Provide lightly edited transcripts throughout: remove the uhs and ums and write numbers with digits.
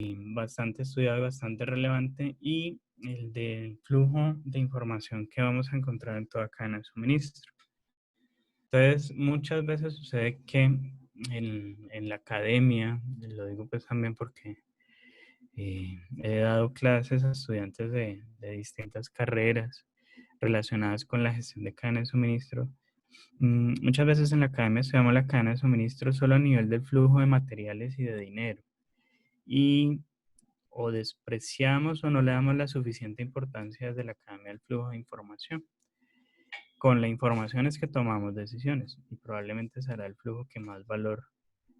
bastante estudiado y bastante relevante, y el del flujo de información que vamos a encontrar en toda cadena de suministro. Entonces, muchas veces sucede que en la academia, lo digo pues también porque he dado clases a estudiantes de distintas carreras relacionadas con la gestión de cadena de suministro. Muchas veces en la academia estudiamos la cadena de suministro solo a nivel del flujo de materiales y de dinero. Y o despreciamos o no le damos la suficiente importancia desde la academia al flujo de información. Con la información es que tomamos decisiones y probablemente será el flujo que más valor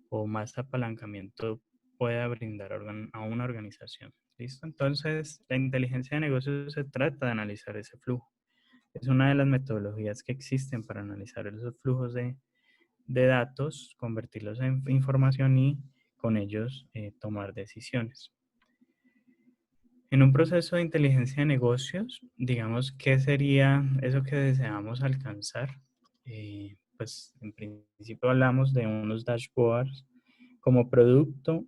o más apalancamiento pueda brindar a una organización. ¿Listo? Entonces, la inteligencia de negocios se trata de analizar ese flujo. Es una de las metodologías que existen para analizar esos flujos de datos, convertirlos en información y con ellos tomar decisiones. En un proceso de inteligencia de negocios, digamos, ¿qué sería eso que deseamos alcanzar? Pues en principio hablamos de unos dashboards como producto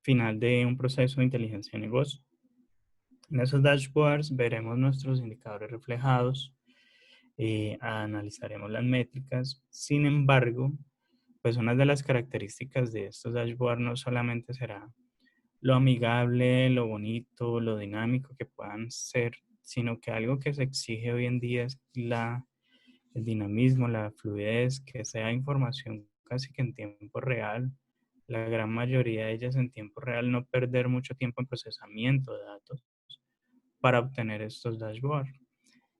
final de un proceso de inteligencia de negocio. En esos dashboards veremos nuestros indicadores reflejados, analizaremos las métricas. Sin embargo, pues una de las características de estos dashboards no solamente será lo amigable, lo bonito, lo dinámico que puedan ser, sino que algo que se exige hoy en día es el dinamismo, la fluidez, que sea información casi que en tiempo real, la gran mayoría de ellas en tiempo real, no perder mucho tiempo en procesamiento de datos para obtener estos dashboards.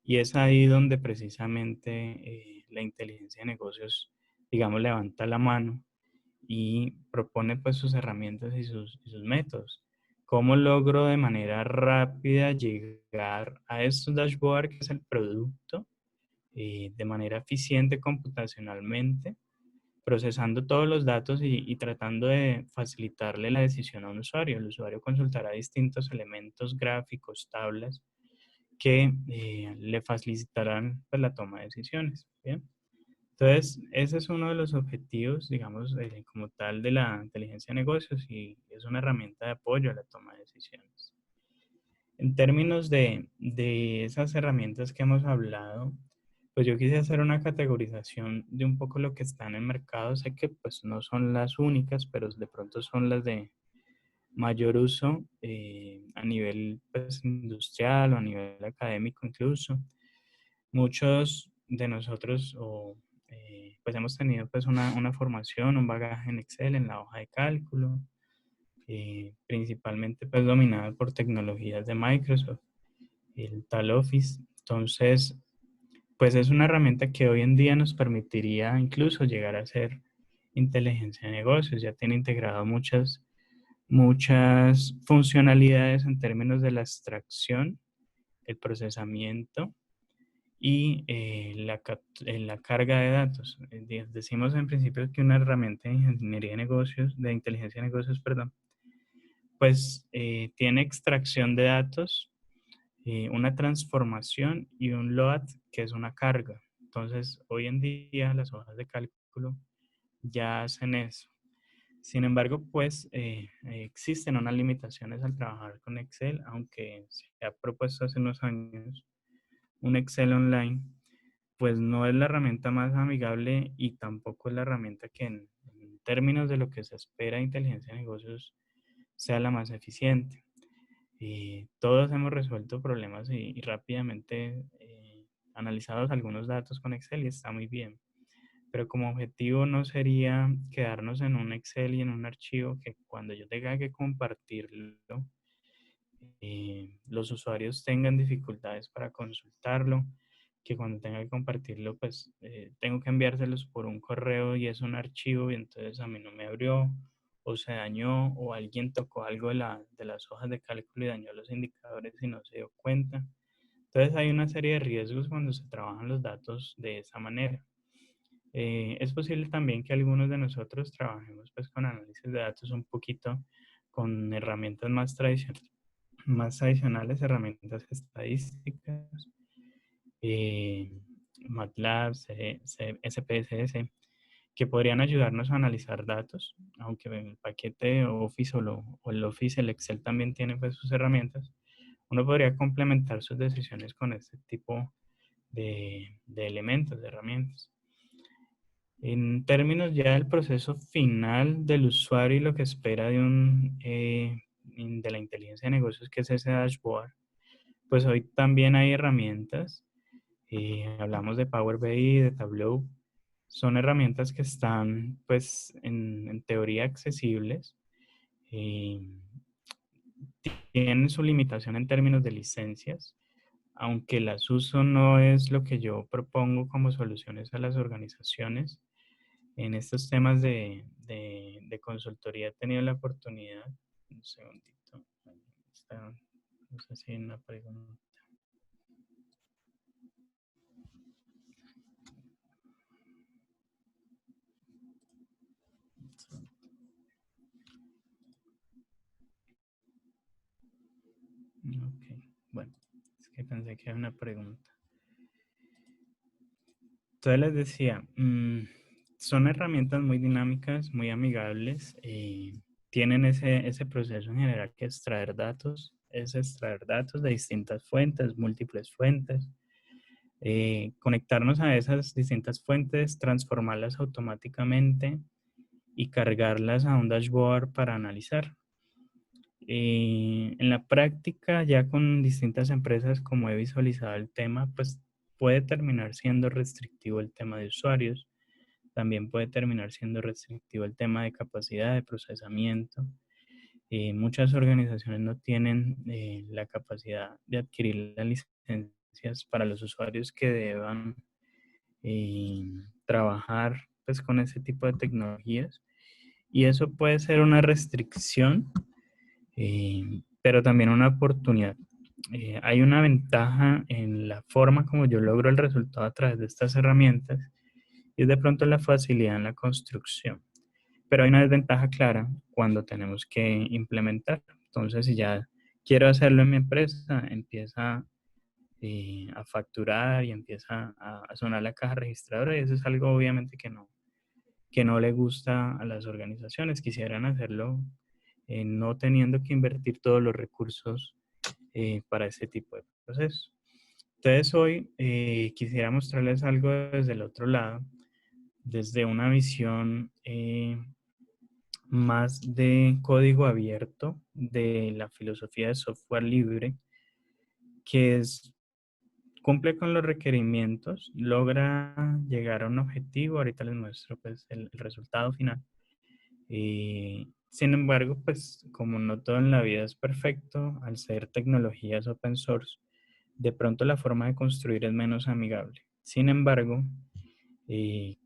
Y es ahí donde precisamente la inteligencia de negocios, digamos, levanta la mano y propone pues sus herramientas y sus métodos. ¿Cómo logro de manera rápida llegar a estos dashboards, que es el producto, de manera eficiente computacionalmente, procesando todos los datos y tratando de facilitarle la decisión a un usuario? El usuario consultará distintos elementos gráficos, tablas, que le facilitarán pues, la toma de decisiones. ¿Bien? Entonces, ese es uno de los objetivos, digamos, como tal de la inteligencia de negocios, y es una herramienta de apoyo a la toma de decisiones. En términos de esas herramientas que hemos hablado, pues yo quise hacer una categorización de un poco lo que está en el mercado. Sé que pues no son las únicas, pero de pronto son las de mayor uso a nivel pues, industrial o a nivel académico incluso. Muchos de nosotros pues hemos tenido pues una formación, un bagaje en Excel, en la hoja de cálculo, principalmente pues dominada por tecnologías de Microsoft, el tal Office. Entonces, pues es una herramienta que hoy en día nos permitiría incluso llegar a ser inteligencia de negocios. Ya tiene integrado muchas funcionalidades en términos de la extracción, el procesamiento y la carga de datos. Decimos en principio que una herramienta de ingeniería de negocios, de inteligencia de negocios, perdón, pues tiene extracción de datos, una transformación y un load, que es una carga. Entonces, hoy en día las hojas de cálculo ya hacen eso. Sin embargo, pues existen unas limitaciones al trabajar con Excel, aunque se ha propuesto hace unos años un Excel online, pues no es la herramienta más amigable y tampoco es la herramienta que en términos de lo que se espera de inteligencia de negocios sea la más eficiente. Todos hemos resuelto problemas y rápidamente analizados algunos datos con Excel y está muy bien. Pero como objetivo no sería quedarnos en un Excel y en un archivo que cuando yo tenga que compartirlo, los usuarios tengan dificultades para consultarlo, que cuando tenga que compartirlo, pues tengo que enviárselos por un correo y es un archivo y entonces a mí no me abrió o se dañó o alguien tocó algo de las hojas de cálculo y dañó los indicadores y no se dio cuenta. Entonces hay una serie de riesgos cuando se trabajan los datos de esa manera. Es posible también que algunos de nosotros trabajemos pues con análisis de datos un poquito con herramientas más tradicionales, herramientas estadísticas, eh, MATLAB, SPSS, que podrían ayudarnos a analizar datos, aunque el paquete Office o el Office, el Excel también tiene pues sus herramientas. Uno podría complementar sus decisiones con este tipo de elementos, de herramientas. En términos ya del proceso final del usuario y lo que espera de la inteligencia de negocios, que es ese dashboard, pues hoy también hay herramientas. Hablamos de Power BI, de Tableau. Son herramientas que están, pues, en teoría accesibles. eh, Tienen su limitación en términos de licencias, aunque las uso no es lo que yo propongo como soluciones a las organizaciones. En estos temas de consultoría he tenido la oportunidad, un segundito, no sé si hay una pregunta. Ok, bueno, es que pensé que era una pregunta. Entonces les decía, son herramientas muy dinámicas, muy amigables, tienen ese proceso en general que extraer datos, es extraer datos de distintas fuentes, múltiples fuentes, conectarnos a esas distintas fuentes, transformarlas automáticamente y cargarlas a un dashboard para analizar. En la práctica, ya con distintas empresas, como he visualizado el tema, pues puede terminar siendo restrictivo el tema de usuarios, también puede terminar siendo restrictivo el tema de capacidad de procesamiento. Muchas organizaciones no tienen la capacidad de adquirir las licencias para los usuarios que deban trabajar pues, con ese tipo de tecnologías. Y eso puede ser una restricción, pero también una oportunidad. Hay una ventaja en la forma como yo logro el resultado a través de estas herramientas y es de pronto la facilidad en la construcción. Pero hay una desventaja clara cuando tenemos que implementar. Entonces, si ya quiero hacerlo en mi empresa, empieza a facturar y empieza a sonar la caja registradora y eso es algo obviamente que no le gusta a las organizaciones. Quisieran hacerlo no teniendo que invertir todos los recursos para ese tipo de procesos. Entonces hoy quisiera mostrarles algo desde el otro lado, desde una visión más de código abierto, de la filosofía de software libre, que es, cumple con los requerimientos, logra llegar a un objetivo. Ahorita les muestro pues, el resultado final. Sin embargo, pues como no todo en la vida es perfecto, al ser tecnologías open source, de pronto la forma de construir es menos amigable. Sin embargo,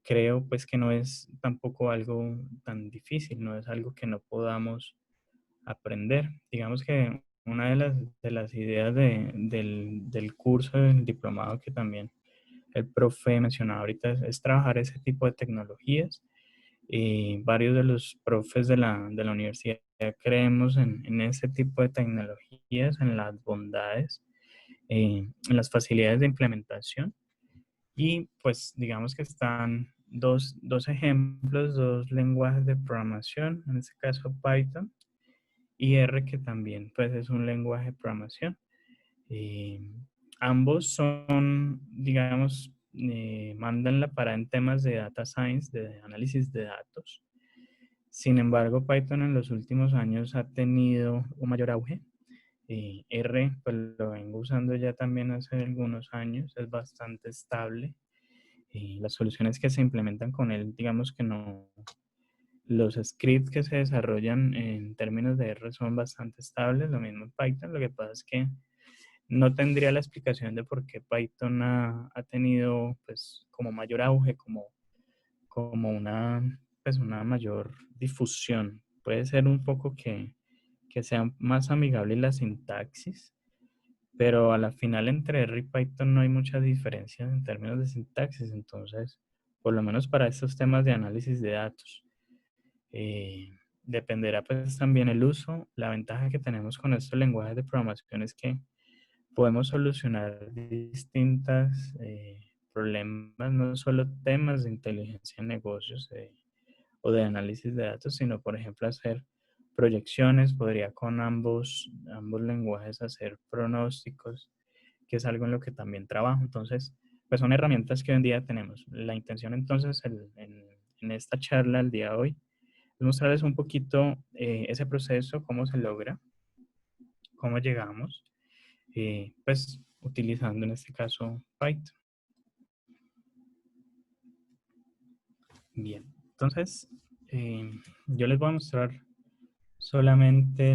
creo pues que no es tampoco algo tan difícil, no es algo que no podamos aprender. Digamos que una de las ideas del curso del diplomado que también el profe mencionaba ahorita es trabajar ese tipo de tecnologías. Varios de los profes de la universidad creemos en ese tipo de tecnologías, en las bondades, en las facilidades de implementación. Y pues digamos que están dos ejemplos, dos lenguajes de programación, en este caso Python y R, que también pues es un lenguaje de programación. Eh, Ambos son, digamos, mandan la parada en temas de data science, de análisis de datos. Sin embargo, Python en los últimos años ha tenido un mayor auge. R, pues lo vengo usando ya también hace algunos años, es bastante estable. Las soluciones que se implementan con él, digamos que no, los scripts que se desarrollan en términos de R son bastante estables, lo mismo en Python, lo que pasa es que no tendría la explicación de por qué Python ha tenido pues como mayor auge, como pues, una mayor difusión. Puede ser un poco que sea más amigable la sintaxis, pero a la final entre R y Python no hay muchas diferencias en términos de sintaxis, entonces, por lo menos para estos temas de análisis de datos, dependerá pues también el uso. La ventaja que tenemos con estos lenguajes de programación es que podemos solucionar distintas problemas, no solo temas de inteligencia en negocios o de análisis de datos, sino, por ejemplo, hacer proyecciones, podría con ambos lenguajes hacer pronósticos, que es algo en lo que también trabajo. Entonces, pues son herramientas que hoy en día tenemos. La intención entonces en esta charla el día de hoy es mostrarles un poquito ese proceso, cómo se logra, cómo llegamos, pues utilizando en este caso Python. Bien, entonces yo les voy a mostrar solamente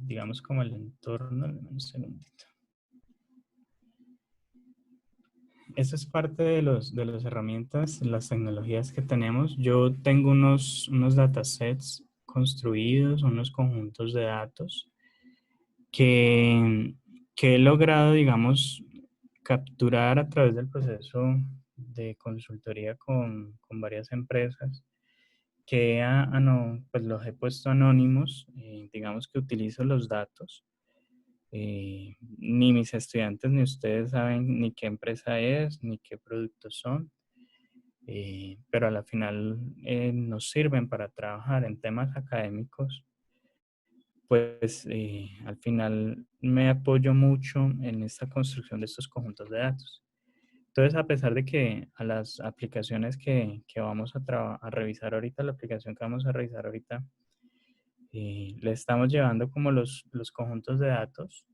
digamos como el entorno. Un segundito. Esa es parte de las herramientas, las tecnologías que tenemos. Yo tengo unos datasets construidos, unos conjuntos de datos que, que he logrado, digamos, capturar a través del proceso de consultoría con varias empresas que no, pues los he puesto anónimos, digamos que utilizo los datos. Ni mis estudiantes ni ustedes saben ni qué empresa es, ni qué productos son, pero a la final nos sirven para trabajar en temas académicos. Pues al final me apoyo mucho en esta construcción de estos conjuntos de datos. Entonces, a pesar de que a las aplicaciones que vamos a revisar ahorita, la aplicación que vamos a revisar ahorita, le estamos llevando como los conjuntos de datos.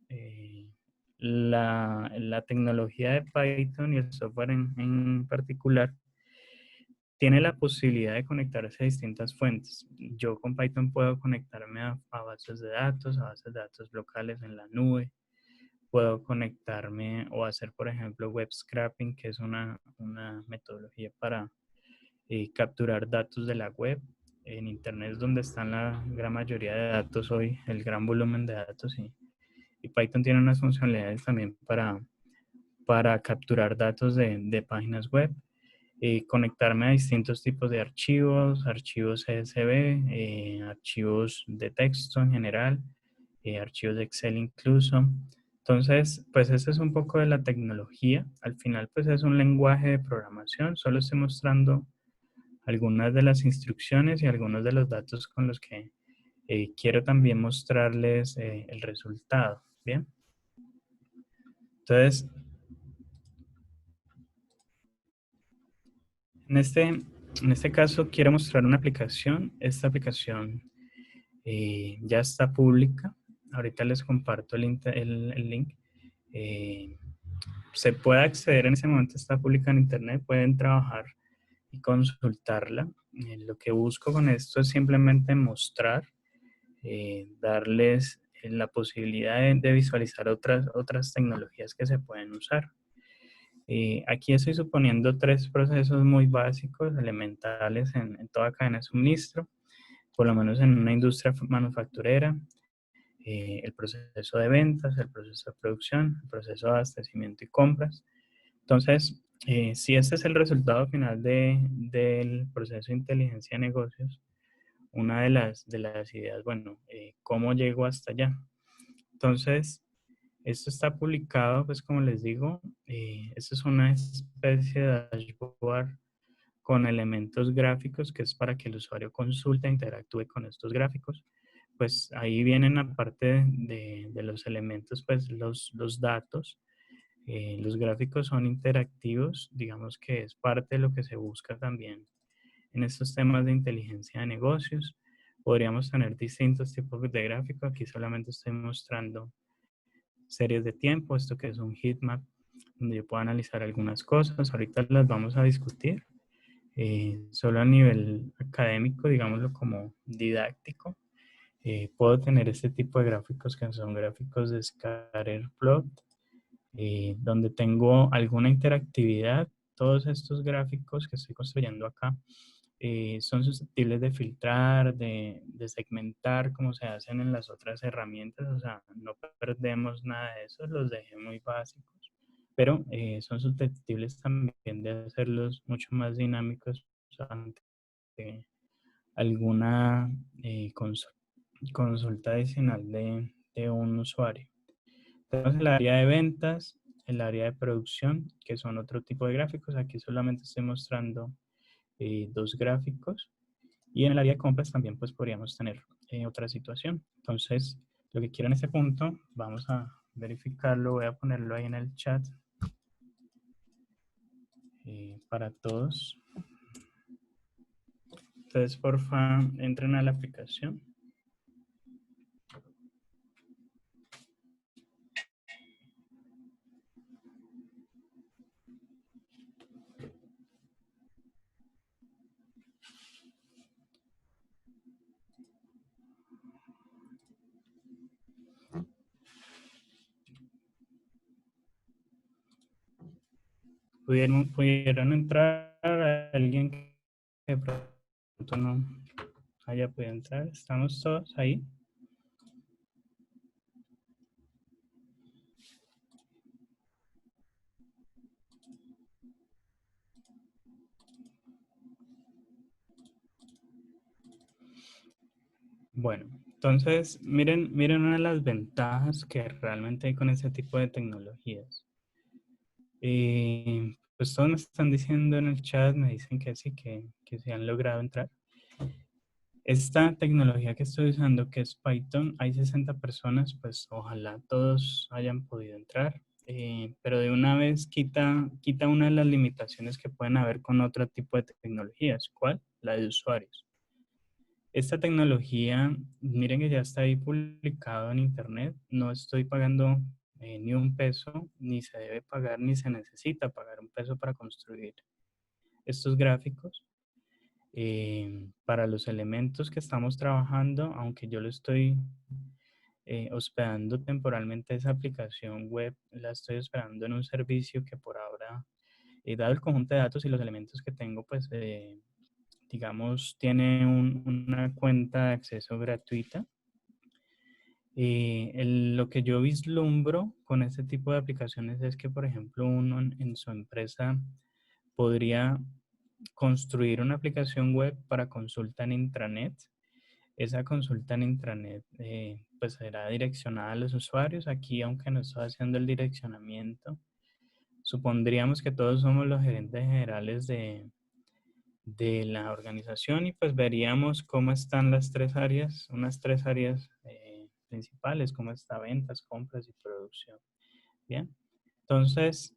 La tecnología de Python y el software en particular tiene la posibilidad de conectarse a distintas fuentes. Yo con Python puedo conectarme a bases de datos, a bases de datos locales en la nube. Puedo conectarme o hacer, por ejemplo, web scraping, que es una metodología para capturar datos de la web. En Internet es donde están la gran mayoría de datos hoy, el gran volumen de datos. Y Python tiene unas funcionalidades también para capturar datos de páginas web. Conectarme a distintos tipos de archivos, archivos CSV, archivos de texto en general, archivos de Excel incluso. Entonces, pues ese es un poco de la tecnología. Al final, pues es un lenguaje de programación. Solo estoy mostrando algunas de las instrucciones y algunos de los datos con los que quiero también mostrarles el resultado. Bien. Entonces, en este caso quiero mostrar una aplicación. Esta aplicación ya está pública. Ahorita les comparto el link. Eh, Se puede acceder en ese momento, está pública en internet, pueden trabajar y consultarla. Lo que busco con esto es simplemente mostrar, darles la posibilidad de visualizar otras tecnologías que se pueden usar. Aquí estoy suponiendo tres procesos muy básicos, elementales en toda cadena de suministro, por lo menos en una industria manufacturera. El proceso de ventas, el proceso de producción, el proceso de abastecimiento y compras. Entonces, si este es el resultado final del proceso de inteligencia de negocios, una de las ideas, bueno, ¿cómo llego hasta allá? Entonces, esto está publicado, pues como les digo, esto es una especie de dashboard con elementos gráficos que es para que el usuario consulte e interactúe con estos gráficos. Pues ahí vienen aparte de los elementos, pues los datos. Los gráficos son interactivos, digamos que es parte de lo que se busca también en estos temas de inteligencia de negocios. Podríamos tener distintos tipos de gráficos. Aquí solamente estoy mostrando series de tiempo, esto que es un heatmap, donde yo puedo analizar algunas cosas. Ahorita las vamos a discutir. Solo a nivel académico, digámoslo como didáctico, puedo tener este tipo de gráficos que son gráficos de scatter plot, donde tengo alguna interactividad. Todos estos gráficos que estoy construyendo acá son susceptibles de filtrar, de segmentar, como se hacen en las otras herramientas. O sea, no perdemos nada de eso, los dejé muy básicos, pero son susceptibles también de hacerlos mucho más dinámicos ante alguna consulta adicional de un usuario. Tenemos el área de ventas. el área de producción, que son otro tipo de gráficos. Aquí solamente estoy mostrando dos gráficos. Y en el área de compras también pues podríamos tener otra situación. Entonces, lo que quiero en este punto, vamos a verificarlo, voy a ponerlo ahí en el chat para todos. Entonces, porfa, entren a la aplicación. ¿Pudieron entrar a alguien que de pronto no haya podido entrar? ¿Estamos todos ahí? Bueno, entonces miren una de las ventajas que realmente hay con ese tipo de tecnologías. Pues todos me están diciendo en el chat, me dicen que sí, que se han logrado entrar. Esta tecnología que estoy usando, que es Python, hay 60 personas, pues ojalá todos hayan podido entrar. Pero de una vez quita una de las limitaciones que pueden haber con otro tipo de tecnologías. ¿Cuál? La de usuarios. Esta tecnología, miren que ya está ahí publicado en internet, no estoy pagando ni un peso, ni se debe pagar, ni se necesita pagar un peso para construir estos gráficos. Para los elementos que estamos trabajando, aunque yo lo estoy hospedando temporalmente, esa aplicación web la estoy hospedando en un servicio que por ahora, dado el conjunto de datos y los elementos que tengo, pues digamos, tiene una cuenta de acceso gratuita. Lo que yo vislumbro con este tipo de aplicaciones es que, por ejemplo, uno en su empresa podría construir una aplicación web para consulta en intranet. Esa consulta en intranet pues será direccionada a los usuarios. Aquí, aunque no estoy haciendo el direccionamiento, supondríamos que todos somos los gerentes generales de la organización y pues veríamos cómo están las tres áreas, unas tres áreas principales, cómo está ventas, compras y producción. Bien, entonces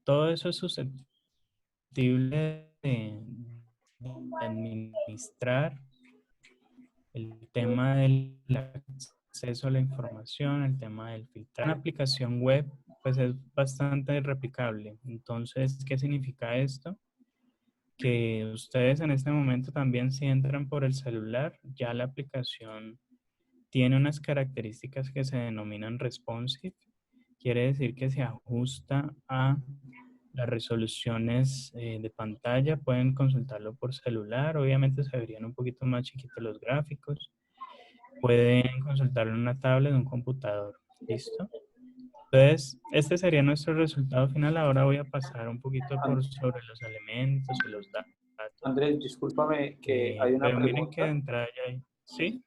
todo eso es susceptible de administrar. El tema del acceso a la información, el tema del filtrar. Una aplicación web pues es bastante replicable. Entonces, ¿qué significa esto? Que ustedes en este momento también, si entran por el celular, ya la aplicación tiene unas características que se denominan responsive. Quiere decir que se ajusta a las resoluciones de pantalla. Pueden consultarlo por celular. Obviamente se verían un poquito más chiquitos los gráficos. Pueden consultarlo en una tablet o un computador. ¿Listo? Entonces, este sería nuestro resultado final. Ahora voy a pasar un poquito sobre los elementos y los datos. Andrés, discúlpame que hay una Pero miren que de pregunta. entrada ya hay. ¿Sí?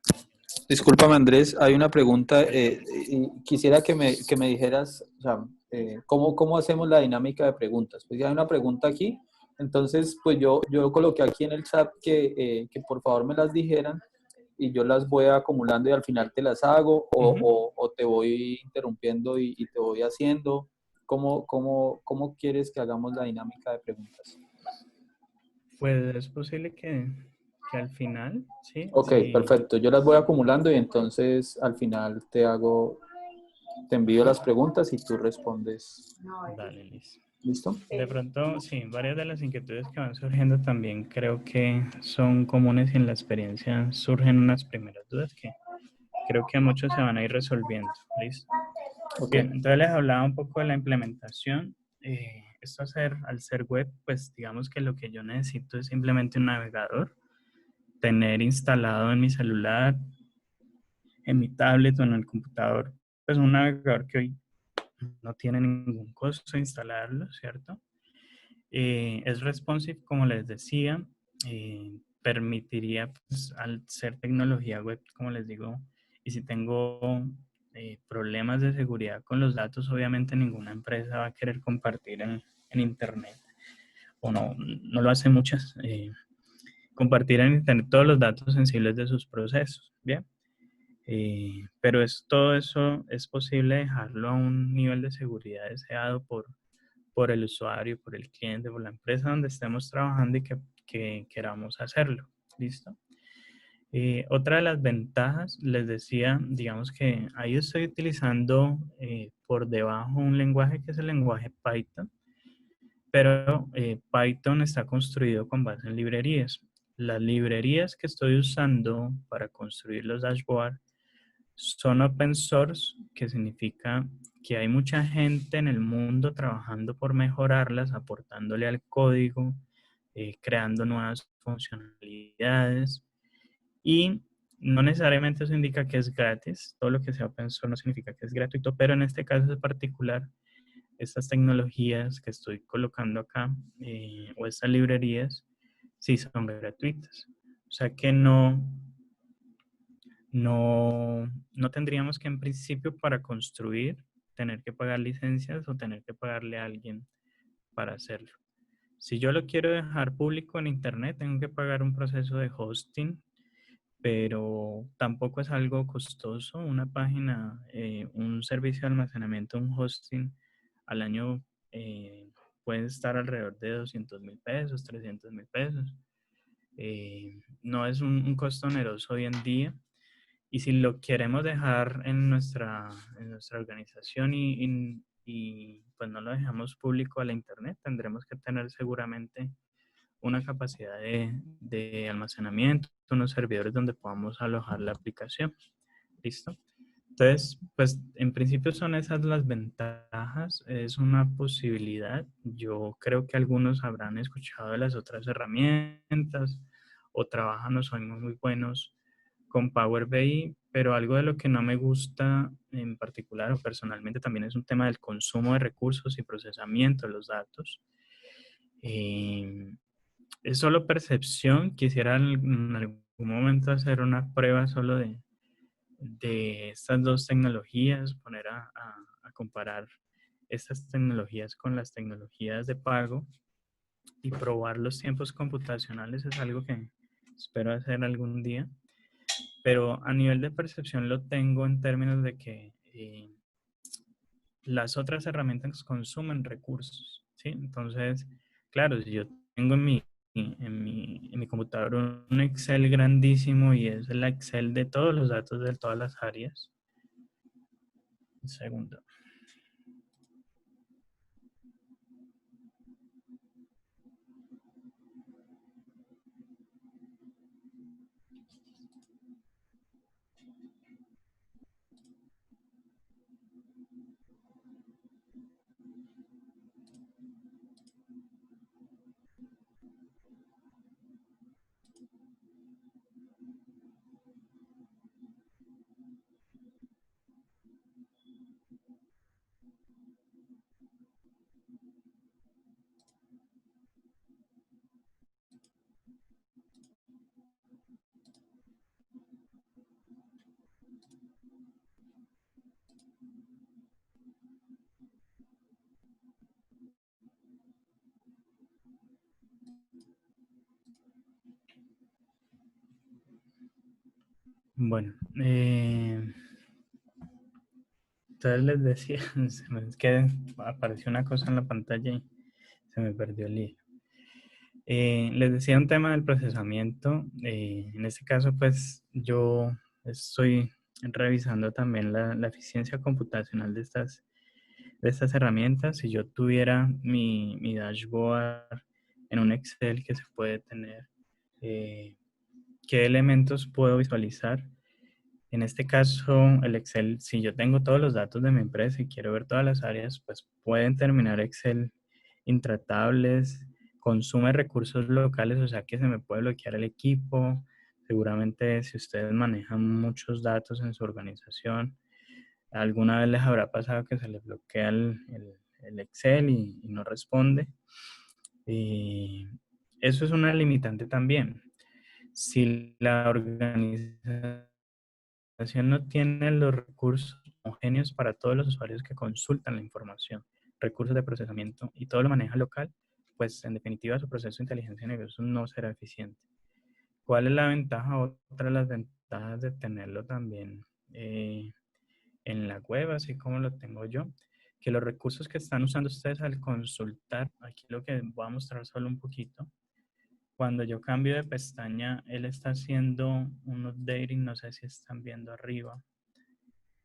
Discúlpame, Andrés, hay una pregunta. Y quisiera que me dijeras, o sea, ¿cómo hacemos la dinámica de preguntas? Pues ya hay una pregunta aquí. Entonces, pues yo coloqué aquí en el chat que por favor me las dijeran y yo las voy acumulando y al final te las hago o te voy interrumpiendo y te voy haciendo. ¿Cómo quieres que hagamos la dinámica de preguntas? Pues es posible que al final, ¿sí? Ok, perfecto. Yo las voy acumulando y entonces al final te envío las preguntas y tú respondes. Dale, listo. ¿Listo? De pronto, sí, varias de las inquietudes que van surgiendo también creo que son comunes y en la experiencia surgen unas primeras dudas que creo que a muchos se van a ir resolviendo. ¿Listo? Ok. Bien, entonces les hablaba un poco de la implementación. Esto al ser web, pues digamos que lo que yo necesito es simplemente un navegador, tener instalado en mi celular, en mi tablet o en el computador, pues un navegador que hoy no tiene ningún costo instalarlo, ¿cierto? Es responsive, como les decía, permitiría, pues, al ser tecnología web, como les digo, y si tengo problemas de seguridad con los datos, obviamente ninguna empresa va a querer compartir en Internet, o no lo hacen muchas, compartir en Internet todos los datos sensibles de sus procesos, ¿bien? Pero todo eso es posible dejarlo a un nivel de seguridad deseado por el usuario, por el cliente, por la empresa donde estemos trabajando y que queramos hacerlo. ¿Listo? Otra de las ventajas, les decía, digamos que ahí estoy utilizando por debajo un lenguaje que es el lenguaje Python, pero Python está construido con base en librerías. Las librerías que estoy usando para construir los dashboards son open source, que significa que hay mucha gente en el mundo trabajando por mejorarlas, aportándole al código, creando nuevas funcionalidades y no necesariamente eso indica que es gratis. Todo lo que sea open source no significa que es gratuito, pero en este caso en particular, estas tecnologías que estoy colocando acá o estas librerías sí son gratuitas. O sea que no tendríamos que en principio para construir tener que pagar licencias o tener que pagarle a alguien para hacerlo. Si yo lo quiero dejar público en internet, tengo que pagar un proceso de hosting, pero tampoco es algo costoso. Una página, un servicio de almacenamiento, un hosting al año puede estar alrededor de 200.000 pesos, 300.000 pesos. No es un costo oneroso hoy en día. Y si lo queremos dejar en nuestra organización y pues no lo dejamos público a la internet, tendremos que tener seguramente una capacidad de almacenamiento, unos servidores donde podamos alojar la aplicación. ¿Listo? Entonces, pues en principio son esas las ventajas, es una posibilidad. Yo creo que algunos habrán escuchado de las otras herramientas o trabajan o son muy buenos con Power BI, pero algo de lo que no me gusta en particular o personalmente también es un tema del consumo de recursos y procesamiento de los datos. Eh, es solo percepción, quisiera en algún momento hacer una prueba solo de estas dos tecnologías, poner a comparar estas tecnologías con las tecnologías de pago y probar los tiempos computacionales es algo que espero hacer algún día, pero a nivel de percepción lo tengo en términos de que las otras herramientas consumen recursos, ¿sí? Entonces, claro, si yo tengo en mi computador un Excel grandísimo y es el Excel de todos los datos de todas las áreas. Un segundo. Bueno, entonces les decía, es que apareció una cosa en la pantalla y se me perdió el hilo. Les decía un tema del procesamiento. En este caso, pues yo estoy revisando también la eficiencia computacional de estas herramientas. Si yo tuviera mi dashboard en un Excel que se puede tener, eh, ¿qué elementos puedo visualizar? En este caso, el Excel, si yo tengo todos los datos de mi empresa y quiero ver todas las áreas, pues pueden terminar Excel intratables, consume recursos locales, o sea que se me puede bloquear el equipo. Seguramente si ustedes manejan muchos datos en su organización, alguna vez les habrá pasado que se les bloquea el Excel y no responde. Y eso es una limitante también. Si la organización no tiene los recursos homogéneos para todos los usuarios que consultan la información, recursos de procesamiento y todo lo maneja local, pues en definitiva su proceso de inteligencia de negocios no será eficiente. ¿Cuál es la ventaja? Otra de las ventajas de tenerlo también en la web, así como lo tengo yo, que los recursos que están usando ustedes al consultar, aquí lo que voy a mostrar solo un poquito, cuando yo cambio de pestaña, él está haciendo un updating, no sé si están viendo arriba.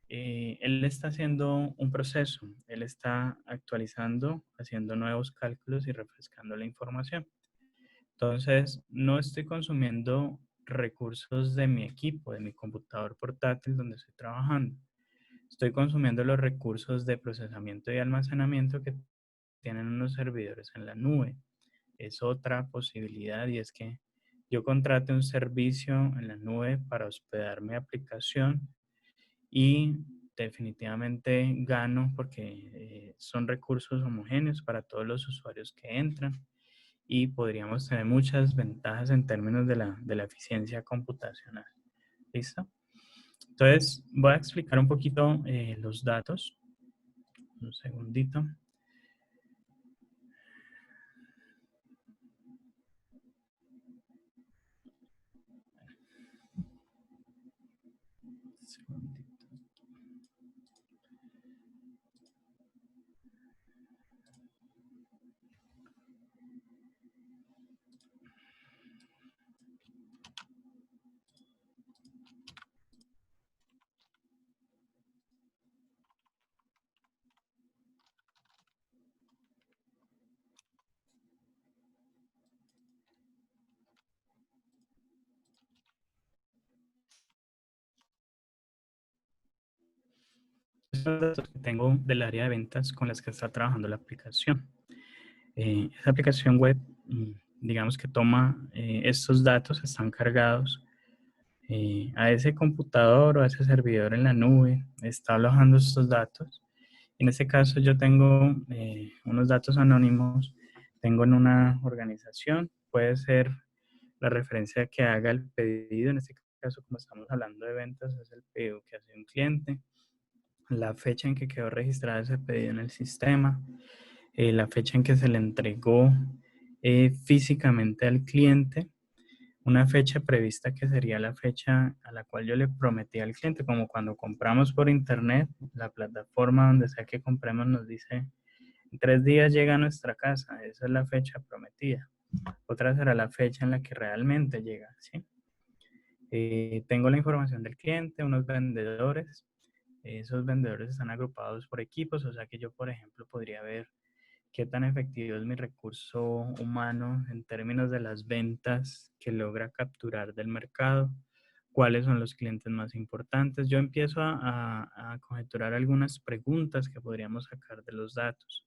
Él está haciendo un proceso, él está actualizando, haciendo nuevos cálculos y refrescando la información. Entonces, no estoy consumiendo recursos de mi equipo, de mi computador portátil donde estoy trabajando. Estoy consumiendo los recursos de procesamiento y almacenamiento que tienen unos servidores en la nube. Es otra posibilidad y es que yo contrate un servicio en la nube para hospedar mi aplicación y definitivamente gano porque son recursos homogéneos para todos los usuarios que entran y podríamos tener muchas ventajas en términos de la eficiencia computacional. ¿Listo? Entonces, voy a explicar un poquito los datos. Un segundito. Estos son los datos que tengo del área de ventas con las que está trabajando la aplicación. Esa aplicación web, digamos que toma estos datos, están cargados a ese computador o a ese servidor en la nube, está alojando estos datos. En este caso yo tengo unos datos anónimos, tengo en una organización, puede ser la referencia que haga el pedido, en este caso como estamos hablando de ventas, es el pedido que hace un cliente, la fecha en que quedó registrado ese pedido en el sistema, la fecha en que se le entregó físicamente al cliente, una fecha prevista que sería la fecha a la cual yo le prometí al cliente, como cuando compramos por internet, la plataforma donde sea que compremos nos dice, en 3 días llega a nuestra casa, esa es la fecha prometida. Otra será la fecha en la que realmente llega, ¿sí? Tengo la información del cliente, unos vendedores, esos vendedores están agrupados por equipos, o sea que yo, por ejemplo, podría ver qué tan efectivo es mi recurso humano en términos de las ventas que logra capturar del mercado, cuáles son los clientes más importantes. Yo empiezo a conjeturar algunas preguntas que podríamos sacar de los datos.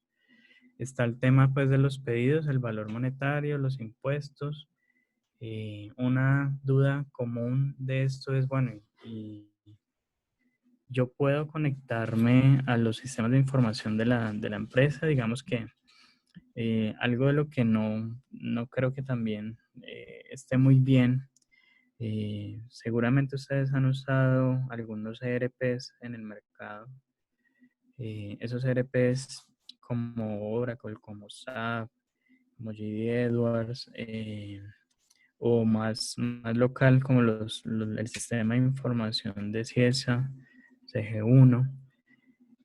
Está el tema pues de los pedidos, el valor monetario, los impuestos. Una duda común de esto es, bueno, y yo puedo conectarme a los sistemas de información de la empresa, digamos que algo de lo que no creo que también esté muy bien. Seguramente ustedes han usado algunos ERPs en el mercado. Esos ERPs como Oracle, como SAP, como JD Edwards, o más local como el sistema de información de CIESA, CG1.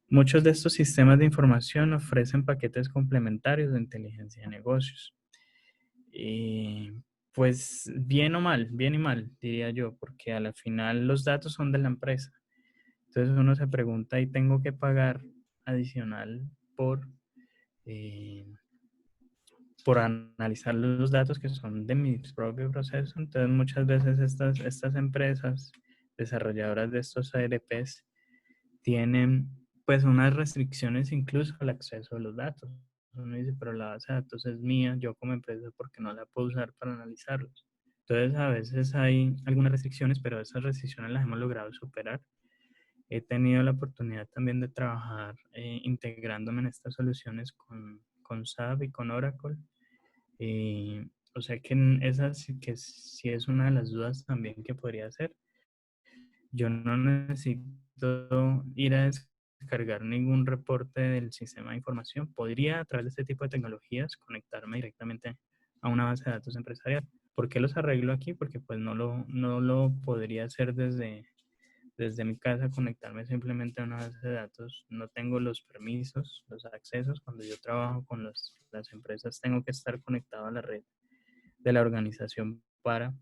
Muchos de estos sistemas de información ofrecen paquetes complementarios de inteligencia de negocios. Pues bien o mal, bien y mal, diría yo, porque a la final los datos son de la empresa. Entonces uno se pregunta y tengo que pagar adicional eh, por analizar los datos que son de mi propio proceso. Entonces muchas veces estas empresas desarrolladoras de estos ARPs tienen pues unas restricciones incluso al acceso a los datos. Uno dice, pero la base de datos es mía, yo como empresa, ¿por qué no la puedo usar para analizarlos? Entonces a veces hay algunas restricciones, pero esas restricciones las hemos logrado superar. He tenido la oportunidad también de trabajar integrándome en estas soluciones con SAP y con Oracle. O sea que esa sí que sí es una de las dudas también que podría ser. Yo no necesito ir a descargar ningún reporte del sistema de información. Podría, a través de este tipo de tecnologías, conectarme directamente a una base de datos empresarial. ¿Por qué los arreglo aquí? Porque pues no lo podría hacer desde mi casa, conectarme simplemente a una base de datos. No tengo los permisos, los accesos. Cuando yo trabajo con las empresas, tengo que estar conectado a la red de la organización para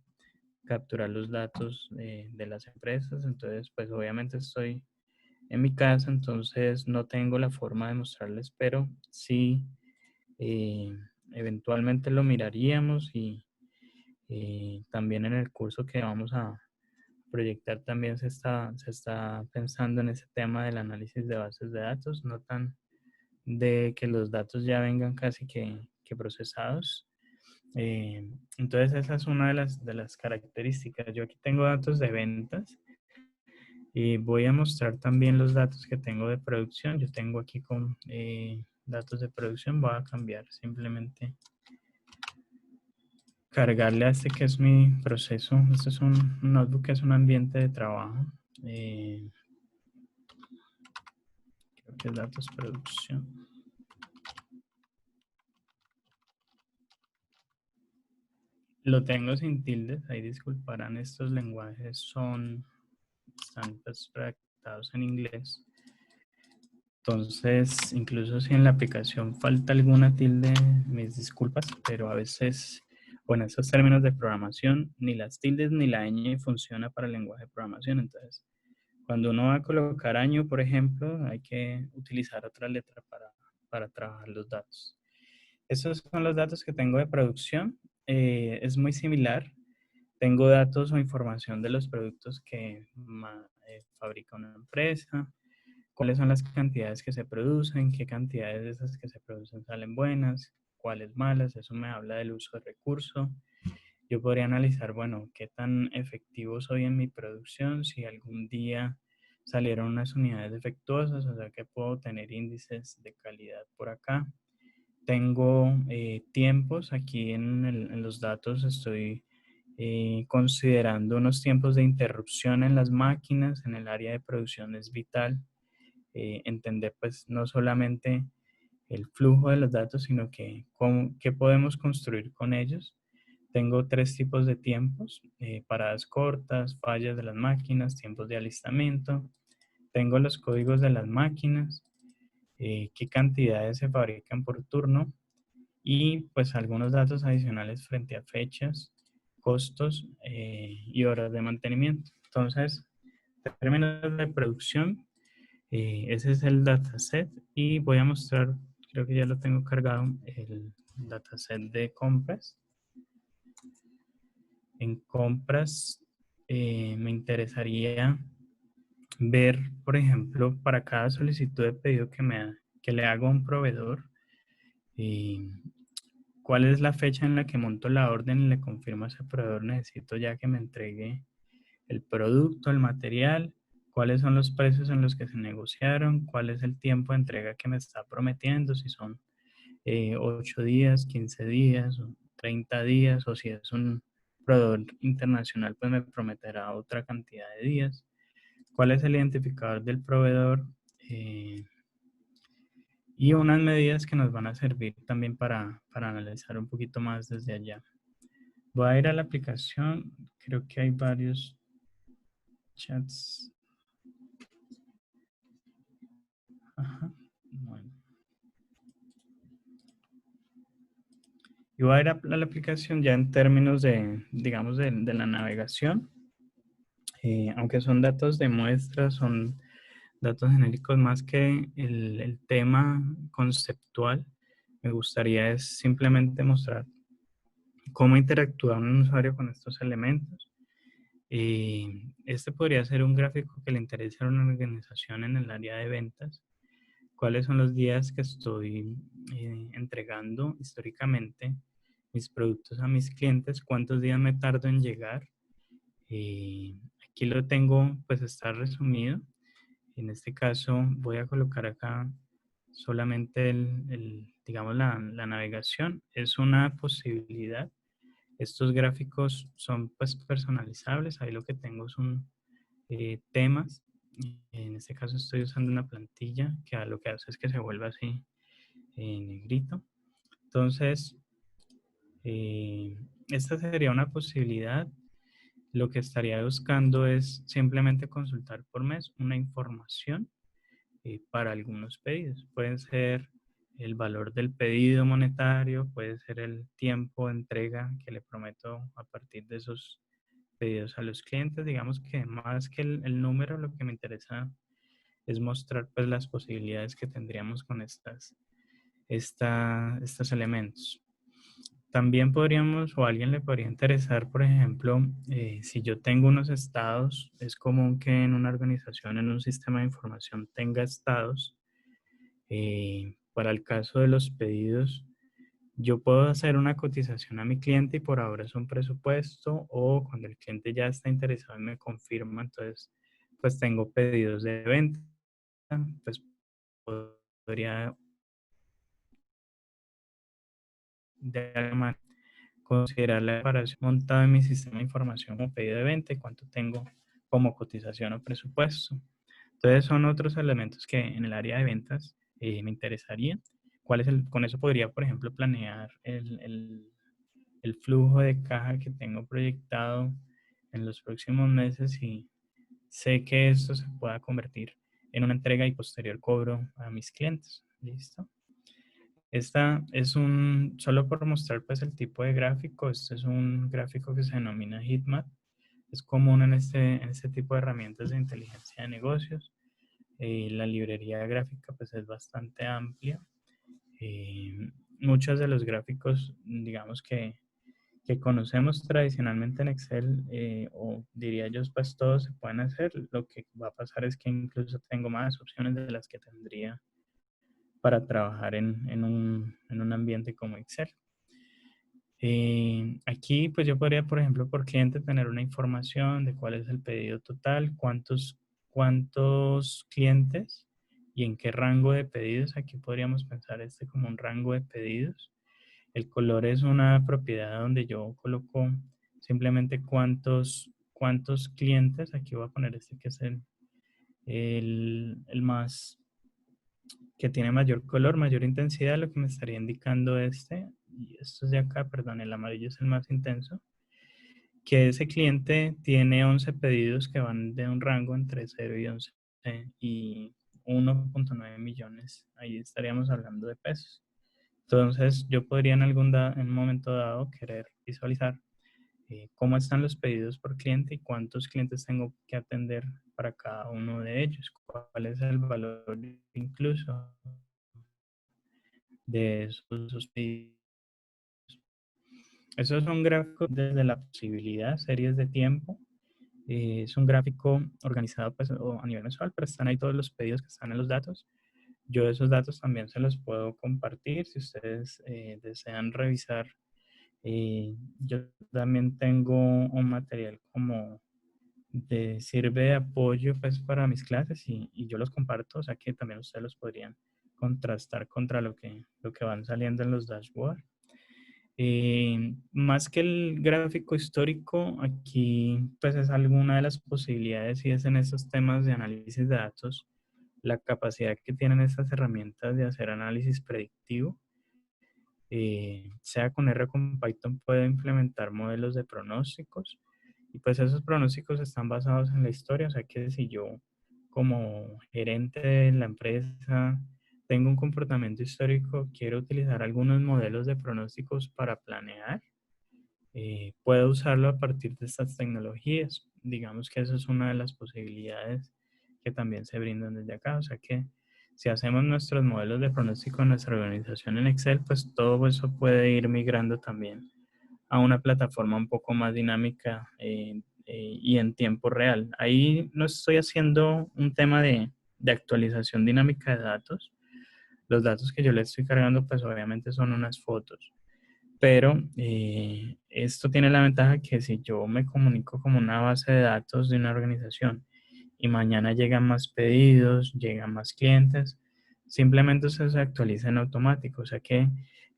capturar los datos de las empresas. Entonces, pues obviamente estoy en mi casa, entonces no tengo la forma de mostrarles, pero sí eh, eventualmente lo miraríamos y también en el curso que vamos a proyectar también se está pensando en ese tema del análisis de bases de datos, no tan de que los datos ya vengan casi que procesados. Entonces esa es una de las características. Yo aquí tengo datos de ventas y voy a mostrar también los datos que tengo de producción. Yo tengo aquí con datos de producción, voy a cambiar simplemente, cargarle a este que es mi proceso. Este es un notebook que es un ambiente de trabajo. Eh, Creo que es datos producción. Lo tengo sin tildes, ahí disculparán, estos lenguajes están pues redactados en inglés. Entonces, incluso si en la aplicación falta alguna tilde, mis disculpas, pero a veces, bueno, esos términos de programación, ni las tildes ni la ñ funciona para el lenguaje de programación. Entonces, cuando uno va a colocar año, por ejemplo, hay que utilizar otra letra para trabajar los datos. Esos son los datos que tengo de producción. Es muy similar. Tengo datos o información de los productos que fabrica una empresa, cuáles son las cantidades que se producen, qué cantidades de esas que se producen salen buenas, cuáles malas. Eso me habla del uso de recursos. Yo podría analizar, bueno, qué tan efectivo soy en mi producción, si algún día salieron unas unidades defectuosas, o sea que puedo tener índices de calidad por acá. Tengo tiempos, aquí en los datos estoy considerando unos tiempos de interrupción en las máquinas, en el área de producción es vital. Entender pues no solamente el flujo de los datos, sino que qué podemos construir con ellos. Tengo tres tipos de tiempos, paradas cortas, fallas de las máquinas, tiempos de alistamiento. Tengo los códigos de las máquinas, qué cantidades se fabrican por turno y pues algunos datos adicionales frente a fechas, costos y horas de mantenimiento. Entonces, en términos de producción, ese es el dataset y voy a mostrar, creo que ya lo tengo cargado, el dataset de compras. En compras me interesaría ver, por ejemplo, para cada solicitud de pedido que le hago a un proveedor, eh, cuál es la fecha en la que monto la orden y le confirmo a ese proveedor, necesito ya que me entregue el producto, el material, cuáles son los precios en los que se negociaron, cuál es el tiempo de entrega que me está prometiendo, si son 8 días, 15 días, 30 días, o si es un proveedor internacional, pues me prometerá otra cantidad de días. ¿Cuál es el identificador del proveedor? Y unas medidas que nos van a servir también para analizar un poquito más desde allá. Voy a ir a la aplicación, creo que hay varios chats. Ajá. Bueno. Y voy a ir a la aplicación ya en términos de, digamos, de la navegación. Aunque son datos de muestra, son datos genéricos más que el tema conceptual. Me gustaría es simplemente mostrar cómo interactúa un usuario con estos elementos. Este podría ser un gráfico que le interese a una organización en el área de ventas. ¿Cuáles son los días que estoy entregando históricamente mis productos a mis clientes? ¿Cuántos días me tardo en llegar? Aquí lo tengo, pues está resumido. En este caso voy a colocar acá solamente digamos, la navegación. Es una posibilidad. Estos gráficos son pues personalizables. Ahí lo que tengo es temas. En este caso estoy usando una plantilla que lo que hace es que se vuelva así negrito. Entonces, esta sería una posibilidad. Lo que estaría buscando es simplemente consultar por mes una información para algunos pedidos. Pueden ser el valor del pedido monetario, puede ser el tiempo de entrega que le prometo a partir de esos pedidos a los clientes. Digamos que más que el número, lo que me interesa es mostrar pues las posibilidades que tendríamos con estos elementos. También podríamos, o a alguien le podría interesar, por ejemplo, si yo tengo unos estados, es común que en una organización, en un sistema de información, tenga estados. Para el caso de los pedidos, yo puedo hacer una cotización a mi cliente y por ahora es un presupuesto, o cuando el cliente ya está interesado y me confirma, entonces pues tengo pedidos de venta, pues podría de alguna manera considerar la separación montada en mi sistema de información como pedido de venta y cuánto tengo como cotización o presupuesto. Entonces son otros elementos que en el área de ventas me interesaría. Con eso podría, por ejemplo, planear el flujo de caja que tengo proyectado en los próximos meses y sé que esto se pueda convertir en una entrega y posterior cobro a mis clientes. ¿Listo? Esta es solo por mostrar pues el tipo de gráfico, este es un gráfico que se denomina heatmap. Es común en este tipo de herramientas de inteligencia de negocios. La librería gráfica pues es bastante amplia. Muchos de los gráficos, digamos que conocemos tradicionalmente en Excel, o diría yo, pues todos se pueden hacer. Lo que va a pasar es que incluso tengo más opciones de las que tendría para trabajar en un ambiente como Excel. Aquí pues yo podría, por ejemplo, por cliente tener una información de cuál es el pedido total, cuántos clientes y en qué rango de pedidos. Aquí podríamos pensar este como un rango de pedidos. El color es una propiedad donde yo coloco simplemente cuántos clientes. Aquí voy a poner este que es el más que tiene mayor color, mayor intensidad, lo que me estaría indicando y esto es de acá, perdón, el amarillo es el más intenso, que ese cliente tiene 11 pedidos que van de un rango entre 0 y 11 y 1.9 millones. Ahí estaríamos hablando de pesos. Entonces, yo podría en un momento dado querer visualizar cómo están los pedidos por cliente y cuántos clientes tengo que atender para cada uno de ellos, cuál es el valor incluso de esos pedidos. Eso es un gráfico desde la posibilidad, series de tiempo. Es un gráfico organizado pues, a nivel mensual, pero están ahí todos los pedidos que están en los datos. Yo esos datos también se los puedo compartir si ustedes desean revisar. Yo también tengo un material como sirve de apoyo pues, para mis clases y yo los comparto, o sea que también ustedes los podrían contrastar contra lo que van saliendo en los dashboards. Más que el gráfico histórico, aquí pues es alguna de las posibilidades y es en estos temas de análisis de datos, la capacidad que tienen estas herramientas de hacer análisis predictivo. Sea con R o con Python puede implementar modelos de pronósticos y pues esos pronósticos están basados en la historia, o sea que si yo como gerente de la empresa tengo un comportamiento histórico, quiero utilizar algunos modelos de pronósticos para planear, puedo usarlo a partir de estas tecnologías. Digamos que eso es una de las posibilidades que también se brindan desde acá. O sea que si hacemos nuestros modelos de pronóstico en nuestra organización en Excel, pues todo eso puede ir migrando también a una plataforma un poco más dinámica y en tiempo real. Ahí no estoy haciendo un tema de actualización dinámica de datos. Los datos que yo le estoy cargando, pues obviamente son unas fotos. Pero esto tiene la ventaja que si yo me comunico como una base de datos de una organización y mañana llegan más pedidos, llegan más clientes, simplemente se actualiza en automático. O sea que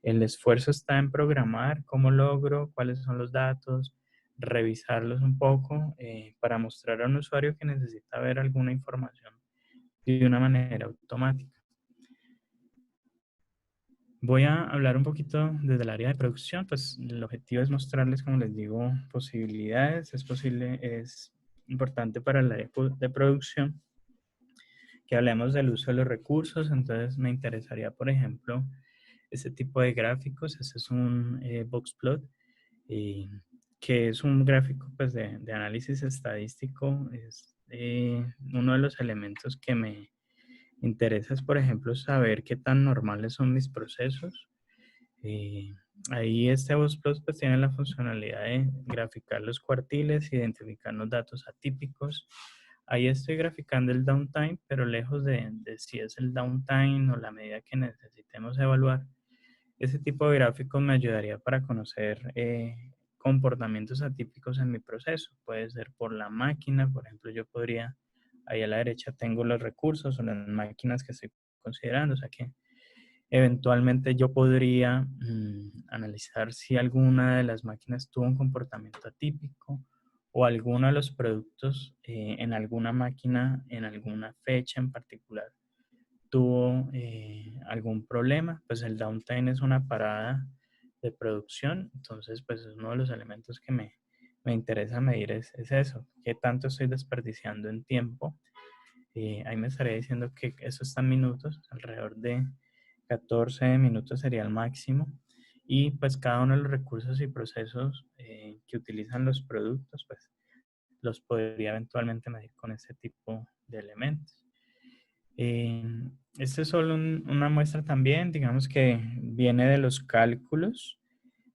el esfuerzo está en programar cómo logro, cuáles son los datos, revisarlos un poco para mostrar a un usuario que necesita ver alguna información de una manera automática. Voy a hablar un poquito desde el área de producción, pues el objetivo es mostrarles, como les digo, posibilidades. Es importante para el área de producción que hablemos del uso de los recursos, entonces me interesaría, por ejemplo, ese tipo de gráficos. Ese es un boxplot, eh, que es un gráfico pues, de análisis estadístico. Es uno de los elementos que me interesa es, por ejemplo, saber qué tan normales son mis procesos. Eh, Ahí este boxplot pues, tiene la funcionalidad de graficar los cuartiles, identificar los datos atípicos. Ahí estoy graficando el downtime, pero lejos de si es el downtime o la medida que necesitemos evaluar. Ese tipo de gráficos me ayudaría para conocer comportamientos atípicos en mi proceso. Puede ser por la máquina, por ejemplo, yo podría, ahí a la derecha tengo los recursos o las máquinas que estoy considerando, o sea que eventualmente yo podría analizar si alguna de las máquinas tuvo un comportamiento atípico o alguno de los productos en alguna máquina, en alguna fecha en particular, tuvo algún problema. Pues el downtime es una parada de producción, entonces pues es uno de los elementos que me interesa medir es eso, qué tanto estoy desperdiciando en tiempo. Ahí me estaría diciendo que eso está en minutos, alrededor de 14 minutos sería el máximo. Y pues cada uno de los recursos y procesos que utilizan los productos, pues los podría eventualmente medir con ese tipo de elementos. Eh, este es solo una muestra también, digamos que viene de los cálculos,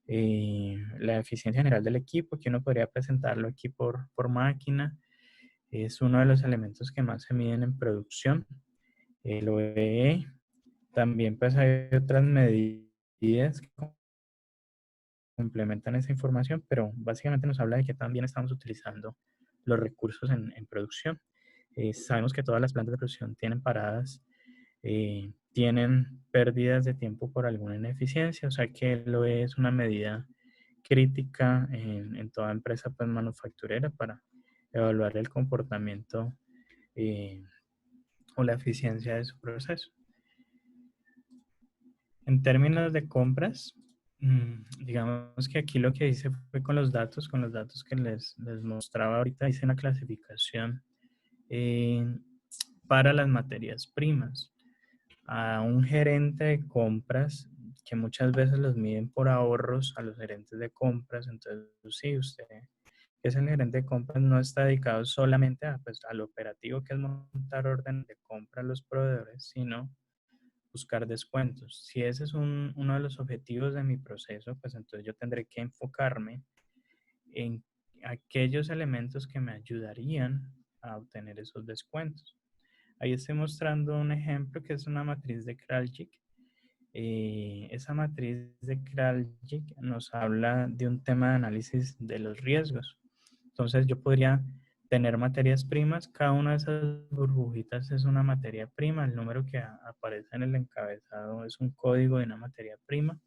la eficiencia general del equipo, que uno podría presentarlo aquí por máquina. Es uno de los elementos que más se miden en producción. El OEE, también pues hay otras medidas que complementan esa información, pero básicamente nos habla de que también estamos utilizando los recursos en producción. Sabemos que todas las plantas de producción tienen paradas, tienen pérdidas de tiempo por alguna ineficiencia, o sea que lo es una medida crítica en toda empresa pues, manufacturera para evaluar el comportamiento eh, o la eficiencia de su proceso. En términos de compras, digamos que aquí lo que hice fue con los datos que les mostraba ahorita, hice una clasificación eh, para las materias primas. A un gerente de compras, que muchas veces los miden por ahorros a los gerentes de compras, entonces sí, usted que es el gerente de compras no está dedicado solamente a, pues, al operativo que es montar orden de compra a los proveedores, sino buscar descuentos. Si ese es uno de los objetivos de mi proceso, pues entonces yo tendré que enfocarme en aquellos elementos que me ayudarían a obtener esos descuentos. Ahí estoy mostrando un ejemplo que es una matriz de Kraljic. Esa matriz de Kraljic nos habla de un tema de análisis de los riesgos. Entonces yo podría tener materias primas, cada una de esas burbujitas es una materia prima, el número que aparece en el encabezado es un código de una materia prima.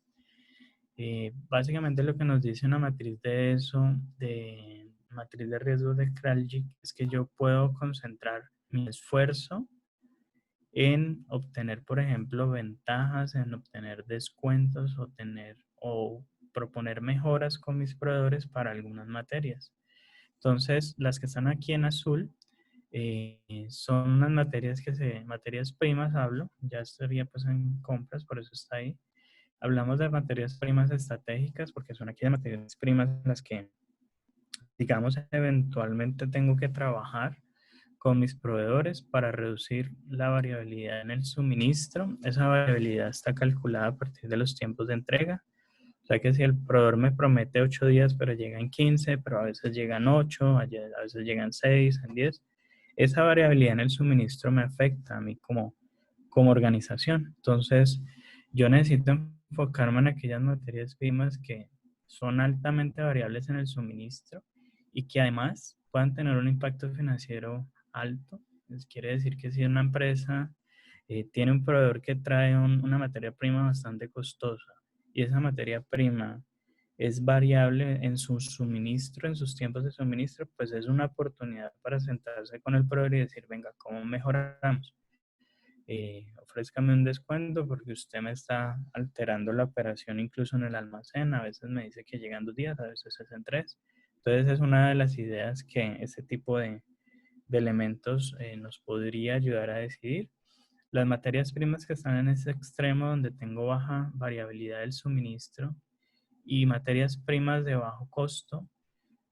Básicamente lo que nos dice una matriz de eso, de matriz de riesgos de Kraljic, es que yo puedo concentrar mi esfuerzo en obtener, por ejemplo, ventajas, en obtener descuentos o proponer mejoras con mis proveedores para algunas materias. Entonces, las que están aquí en azul son unas materias materias primas hablo, ya estaría pues en compras, por eso está ahí. Hablamos de materias primas estratégicas porque son aquellas materias primas en las que, digamos, eventualmente tengo que trabajar con mis proveedores para reducir la variabilidad en el suministro. Esa variabilidad está calculada a partir de los tiempos de entrega. O sea que si el proveedor me promete 8 días, pero llegan 15, pero a veces llegan 8, a veces llegan 6, en 10, esa variabilidad en el suministro me afecta a mí como organización. Entonces, yo necesito enfocarme en aquellas materias primas que son altamente variables en el suministro y que además puedan tener un impacto financiero alto. Quiere decir que si una empresa tiene un proveedor que trae una materia prima bastante costosa y esa materia prima es variable en su suministro, en sus tiempos de suministro, pues es una oportunidad para sentarse con el proveedor y decir, venga, ¿cómo mejoramos? Ofrézcame un descuento porque usted me está alterando la operación incluso en el almacén. A veces me dice que llegan 2 días, a veces es en 3. Entonces es una de las ideas que ese tipo de elementos nos podría ayudar a decidir. Las materias primas que están en ese extremo donde tengo baja variabilidad del suministro y materias primas de bajo costo,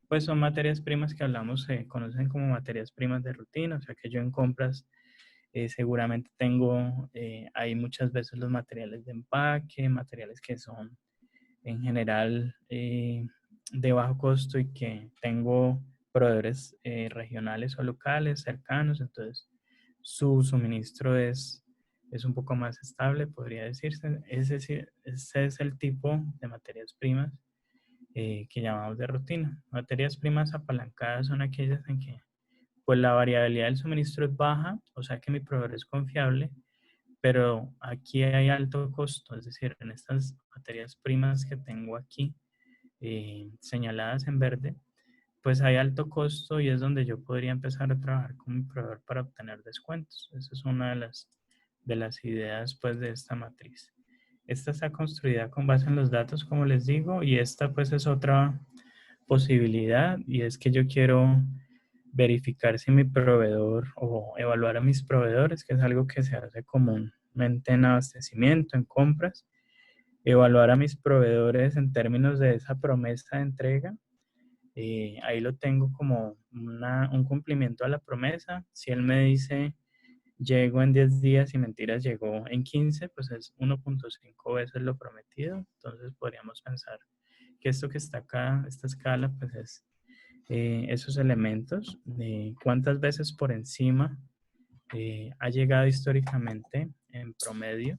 pues son materias primas que hablamos, se conocen como materias primas de rutina, o sea que yo en compras seguramente tengo ahí muchas veces los materiales de empaque, materiales que son en general de bajo costo y que tengo proveedores regionales o locales cercanos, entonces su suministro es un poco más estable, podría decirse. Ese es el tipo de materias primas que llamamos de rutina. Materias primas apalancadas son aquellas en que pues la variabilidad del suministro es baja, o sea que mi proveedor es confiable, pero aquí hay alto costo, es decir, en estas materias primas que tengo aquí señaladas en verde, pues hay alto costo y es donde yo podría empezar a trabajar con mi proveedor para obtener descuentos. Esa es una de las ideas pues de esta matriz. Esta está construida con base en los datos, como les digo, y esta pues es otra posibilidad y es que yo quiero verificar si mi proveedor o evaluar a mis proveedores, que es algo que se hace comúnmente en abastecimiento, en compras, evaluar a mis proveedores en términos de esa promesa de entrega. Ahí lo tengo como un cumplimiento a la promesa. Si él me dice llego en 10 días y mentiras llegó en 15, pues es 1.5 veces lo prometido. Entonces podríamos pensar que esto que está acá, esta escala, pues es esos elementos de cuántas veces por encima ha llegado históricamente en promedio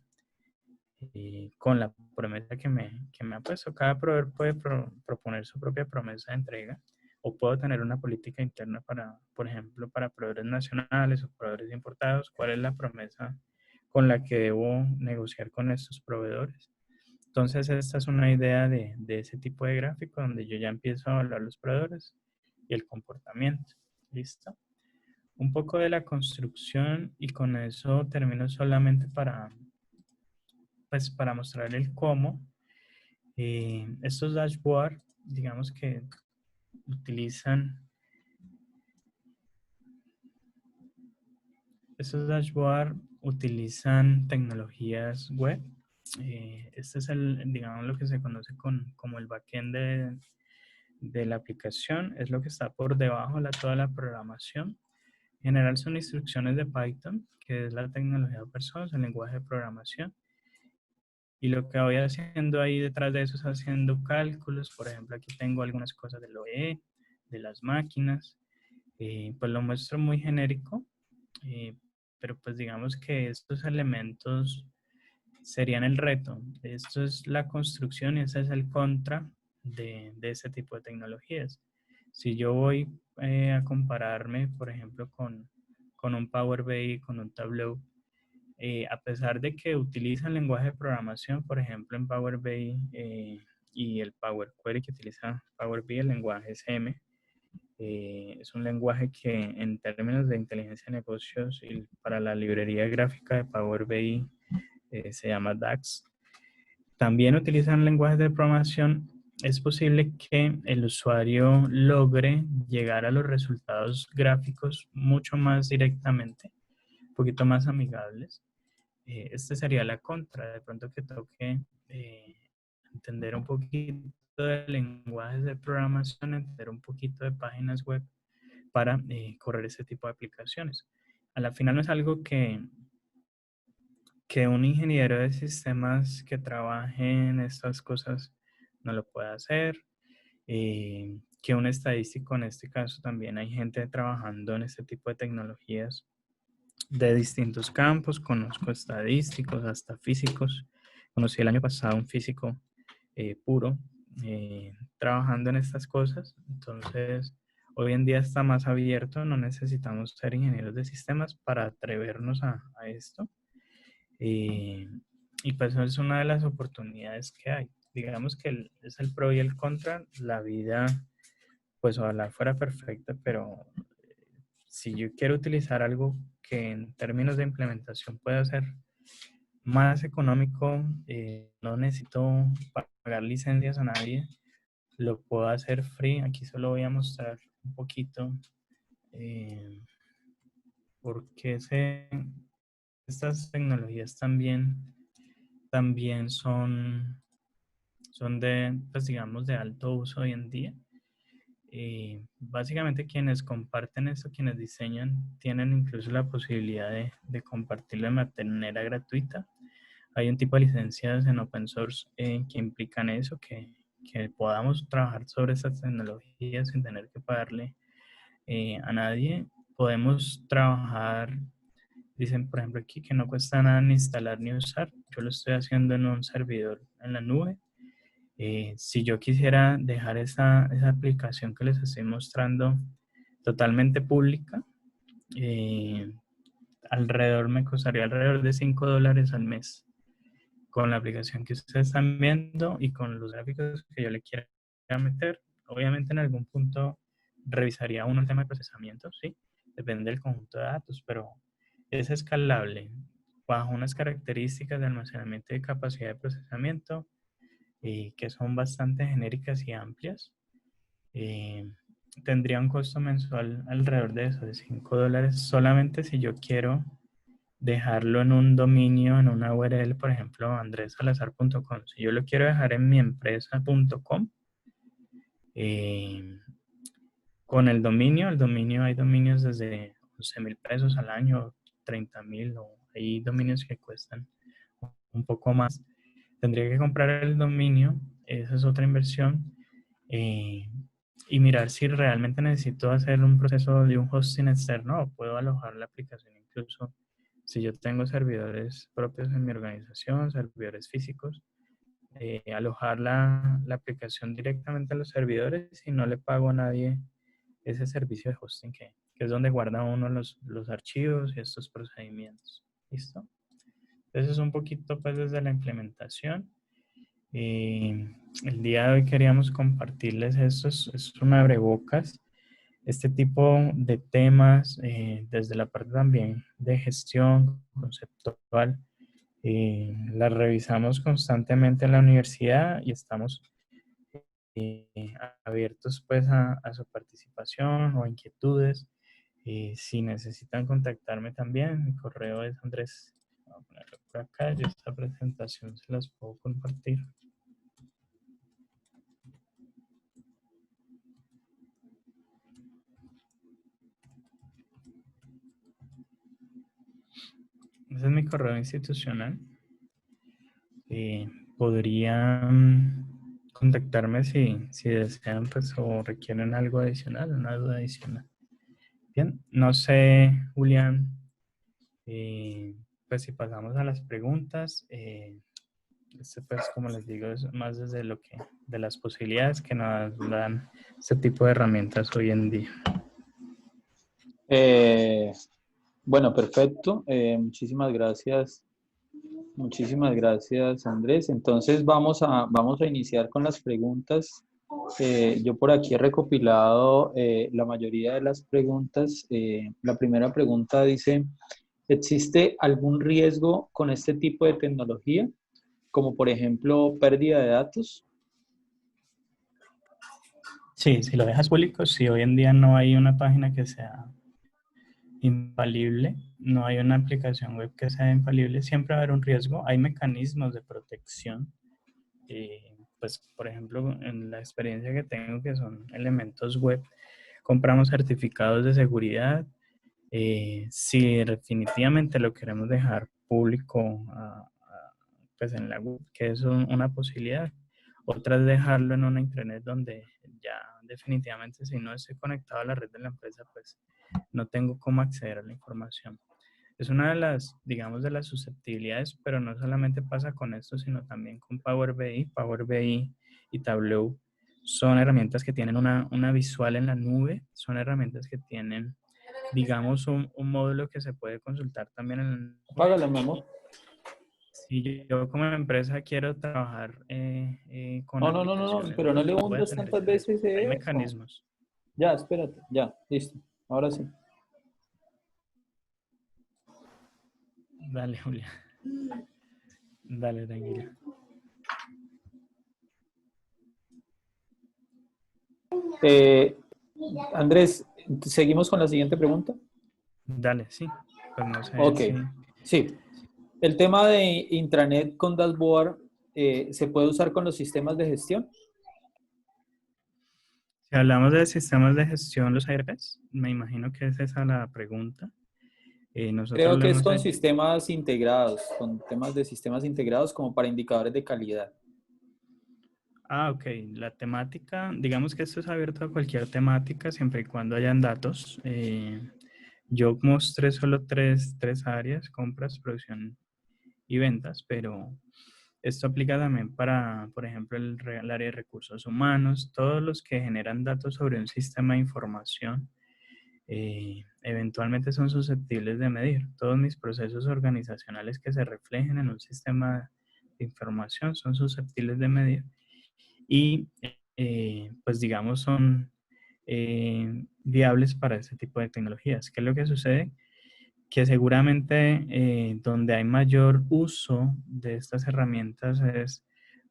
con la promesa que me ha puesto. Cada proveedor puede proponer su propia promesa de entrega o puedo tener una política interna para, por ejemplo, para proveedores nacionales o proveedores importados. ¿Cuál es la promesa con la que debo negociar con estos proveedores? Entonces, esta es una idea de ese tipo de gráfico donde yo ya empiezo a evaluar los proveedores y el comportamiento. ¿Listo? Un poco de la construcción y con eso termino solamente para, pues, para mostrar el cómo. Estos dashboard, digamos que utilizan, estos dashboard utilizan tecnologías web. Este es digamos, lo que se conoce como el backend de la aplicación. Es lo que está por debajo de toda la programación. En general son instrucciones de Python, que es la tecnología open source, el lenguaje de programación. Y lo que voy haciendo ahí detrás de eso es haciendo cálculos. Por ejemplo, aquí tengo algunas cosas del OE, de las máquinas. Pues lo muestro muy genérico, eh, pero pues digamos que estos elementos serían el reto. Esto es la construcción y ese es el contra de ese tipo de tecnologías. Si yo voy a compararme, por ejemplo, con un Power BI, con un Tableau, a pesar de que utilizan lenguaje de programación, por ejemplo, en Power BI y el Power Query que utiliza Power BI, el lenguaje SM, es un lenguaje que en términos de inteligencia de negocios y para la librería gráfica de Power BI se llama DAX. También utilizan lenguajes de programación. Es posible que el usuario logre llegar a los resultados gráficos mucho más directamente, un poquito más amigables. Este sería la contra, de pronto que toque entender un poquito de lenguajes de programación, entender un poquito de páginas web para correr ese tipo de aplicaciones. A la final no es algo que un ingeniero de sistemas que trabaje en estas cosas no lo pueda hacer, que un estadístico en este caso también hay gente trabajando en este tipo de tecnologías de distintos campos, conozco estadísticos, hasta físicos. Conocí el año pasado un físico puro trabajando en estas cosas. Entonces, hoy en día está más abierto, no necesitamos ser ingenieros de sistemas para atrevernos a esto. Y pues es una de las oportunidades que hay. digamos que es el pro y el contra. La vida, pues ojalá fuera perfecta, pero si yo quiero utilizar algo que en términos de implementación pueda ser más económico, no necesito pagar licencias a nadie, lo puedo hacer free. Aquí solo voy a mostrar un poquito eh, porque estas tecnologías también son de, pues digamos, de alto uso hoy en día. Básicamente quienes comparten esto, quienes diseñan, tienen incluso la posibilidad de compartirlo de manera gratuita. Hay un tipo de licencias en open source que implican eso, que podamos trabajar sobre estas tecnologías sin tener que pagarle a nadie. Podemos trabajar, dicen por ejemplo aquí, que no cuesta nada ni instalar ni usar. Yo lo estoy haciendo en un servidor en la nube. Si yo quisiera dejar esa aplicación que les estoy mostrando totalmente pública, eh, me costaría alrededor de $5 al mes con la aplicación que ustedes están viendo y con los gráficos que yo le quiera meter. Obviamente en algún punto revisaría uno el tema de procesamiento, ¿sí? Depende del conjunto de datos, pero es escalable bajo unas características de almacenamiento y capacidad de procesamiento que son bastante genéricas y amplias. Eh, Tendría un costo mensual alrededor de eso, de $5, solamente si yo quiero dejarlo en un dominio, en una URL, por ejemplo, andresalazar.com. Si yo lo quiero dejar en mi empresa.com, eh, con el dominio hay dominios desde 11,000 pesos al año, 30,000, o hay dominios que cuestan un poco más. Tendría que comprar el dominio, esa es otra inversión, eh, y mirar si realmente necesito hacer un proceso de un hosting externo o puedo alojar la aplicación incluso si yo tengo servidores propios en mi organización, servidores físicos, alojar la aplicación directamente a los servidores y no le pago a nadie ese servicio de hosting que es donde guarda uno los archivos y estos procedimientos. ¿Listo? Entonces es un poquito pues desde la implementación. El día de hoy queríamos compartirles esto, es un abrebocas, este tipo de temas, desde la parte también de gestión conceptual. Las revisamos constantemente en la universidad y estamos eh, abiertos pues a su participación o inquietudes. Si necesitan contactarme también, mi correo es Andrés. Voy a ponerlo por acá, yo esta presentación se las puedo compartir. Ese es mi correo institucional. Podrían contactarme si desean pues, o requieren algo adicional, una duda adicional. Bien, no sé, Julián, pues si pasamos a las preguntas, pues como les digo, es más desde de las posibilidades que nos dan este tipo de herramientas hoy en día. Bueno, perfecto. Muchísimas gracias. Muchísimas gracias, Andrés. Entonces vamos a iniciar con las preguntas. Yo por aquí he recopilado la mayoría de las preguntas. La primera pregunta dice, ¿existe algún riesgo con este tipo de tecnología? Como por ejemplo pérdida de datos. Sí, si lo dejas público, si hoy en día no hay una página que sea infalible, no hay una aplicación web que sea infalible, siempre va a haber un riesgo. Hay mecanismos de protección. Pues, por ejemplo, en la experiencia que tengo, que son elementos web, compramos certificados de seguridad. Si definitivamente lo queremos dejar público pues en la web, que es una posibilidad. Otra es dejarlo en una intranet donde ya definitivamente si no estoy conectado a la red de la empresa, pues no tengo cómo acceder a la información. Es una de las, digamos, de las susceptibilidades, pero no solamente pasa con esto, sino también con Power BI. Power BI y Tableau son herramientas que tienen una visual en la nube, son herramientas que tienen, digamos, un módulo que se puede consultar también en la nube. Apágala, mi amor. si yo como empresa quiero trabajar con No, no, no, no, no, aplicaciones, pero no le voy a hundas tener tantas ese reto. veces Hay eso. mecanismos. Ya, espérate, ya, listo. Ahora sí. Dale, Julia. Dale, tranquila. Eh, Andrés, ¿seguimos con la siguiente pregunta? Dale, sí. Pues no sé Ok, si... sí. El tema de intranet con dashboard, ¿se puede usar con los sistemas de gestión? Si hablamos de sistemas de gestión, los ERPs, me imagino que es esa la pregunta. Nosotros Creo lo que es hemos con hecho. sistemas integrados, con temas de sistemas integrados como para indicadores de calidad. Ah, ok. La temática, digamos que esto es abierto a cualquier temática, siempre y cuando hayan datos. Yo mostré solo tres áreas: compras, producción y ventas, pero esto aplica también para, por ejemplo, el área de recursos humanos, todos los que generan datos sobre un sistema de información. Eventualmente son susceptibles de medir. Todos mis procesos organizacionales que se reflejen en un sistema de información son susceptibles de medir y pues digamos son viables para este tipo de tecnologías. ¿Qué es lo que sucede? Que seguramente donde hay mayor uso de estas herramientas es,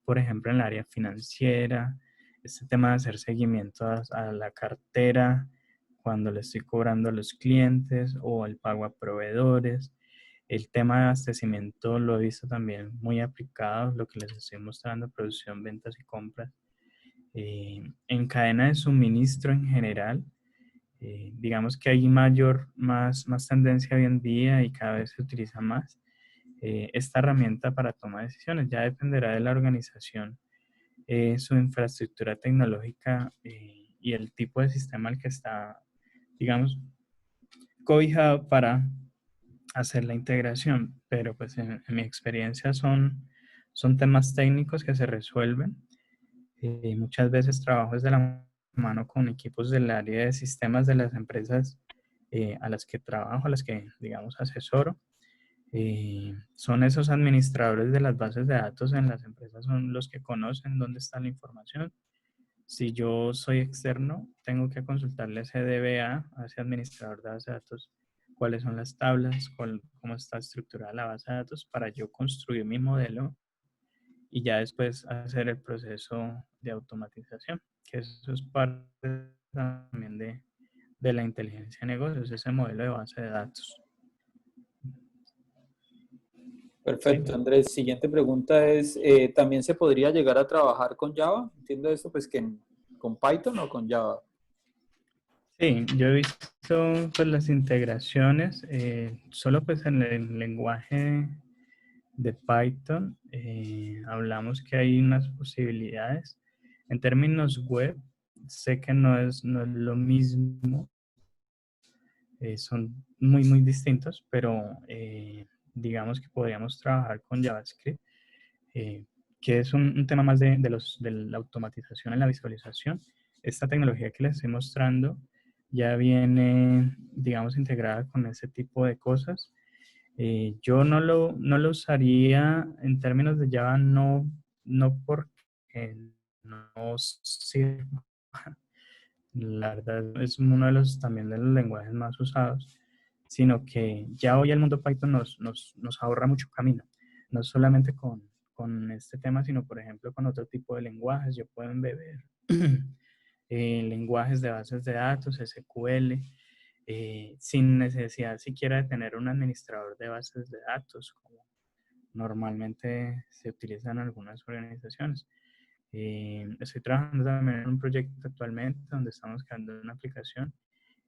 por ejemplo, en el área financiera, este tema de hacer seguimiento a la cartera cuando le estoy cobrando a los clientes o el pago a proveedores. El tema de abastecimiento lo he visto también muy aplicado, lo que les estoy mostrando: producción, ventas y compras. En cadena de suministro en general, digamos que hay más tendencia hoy en día y cada vez se utiliza más esta herramienta para toma de decisiones. Ya dependerá de la organización, su infraestructura tecnológica y el tipo de sistema al que está, digamos, cobijado para hacer la integración. Pero pues en mi experiencia son temas técnicos que se resuelven. Muchas veces trabajo desde la mano con equipos del área de sistemas de las empresas a las que trabajo, a las que, digamos, asesoro. Son esos administradores de las bases de datos en las empresas, son los que conocen dónde está la información. Si yo soy externo, tengo que consultarle a ese DBA, a ese administrador de bases de datos, cuáles son las tablas, cómo está estructurada la base de datos para yo construir mi modelo y ya después hacer el proceso de automatización, que eso es parte también de la inteligencia de negocios, ese modelo de base de datos. Perfecto, Sí, Andrés. Siguiente pregunta es, ¿también se podría llegar a trabajar con Java? Entiendo esto, pues que con Python o con Java. sí, yo he visto pues, las integraciones, solo pues en el lenguaje de Python hablamos que hay unas posibilidades. En términos web, sé que no es lo mismo, son muy distintos, pero digamos que podríamos trabajar con JavaScript, eh, que es un tema más de la automatización en la visualización. Esta tecnología que les estoy mostrando ya viene, digamos, integrada con ese tipo de cosas. Yo no lo usaría en términos de Java, no porque no sirva. La verdad es uno de los también de los lenguajes más usados, sino que ya hoy el mundo Python nos ahorra mucho camino, no solamente con este tema, sino por ejemplo con otro tipo de lenguajes. Yo puedo embeber lenguajes de bases de datos, SQL, sin necesidad siquiera de tener un administrador de bases de datos, como normalmente se utiliza en algunas organizaciones. Estoy trabajando también en un proyecto actualmente donde estamos creando una aplicación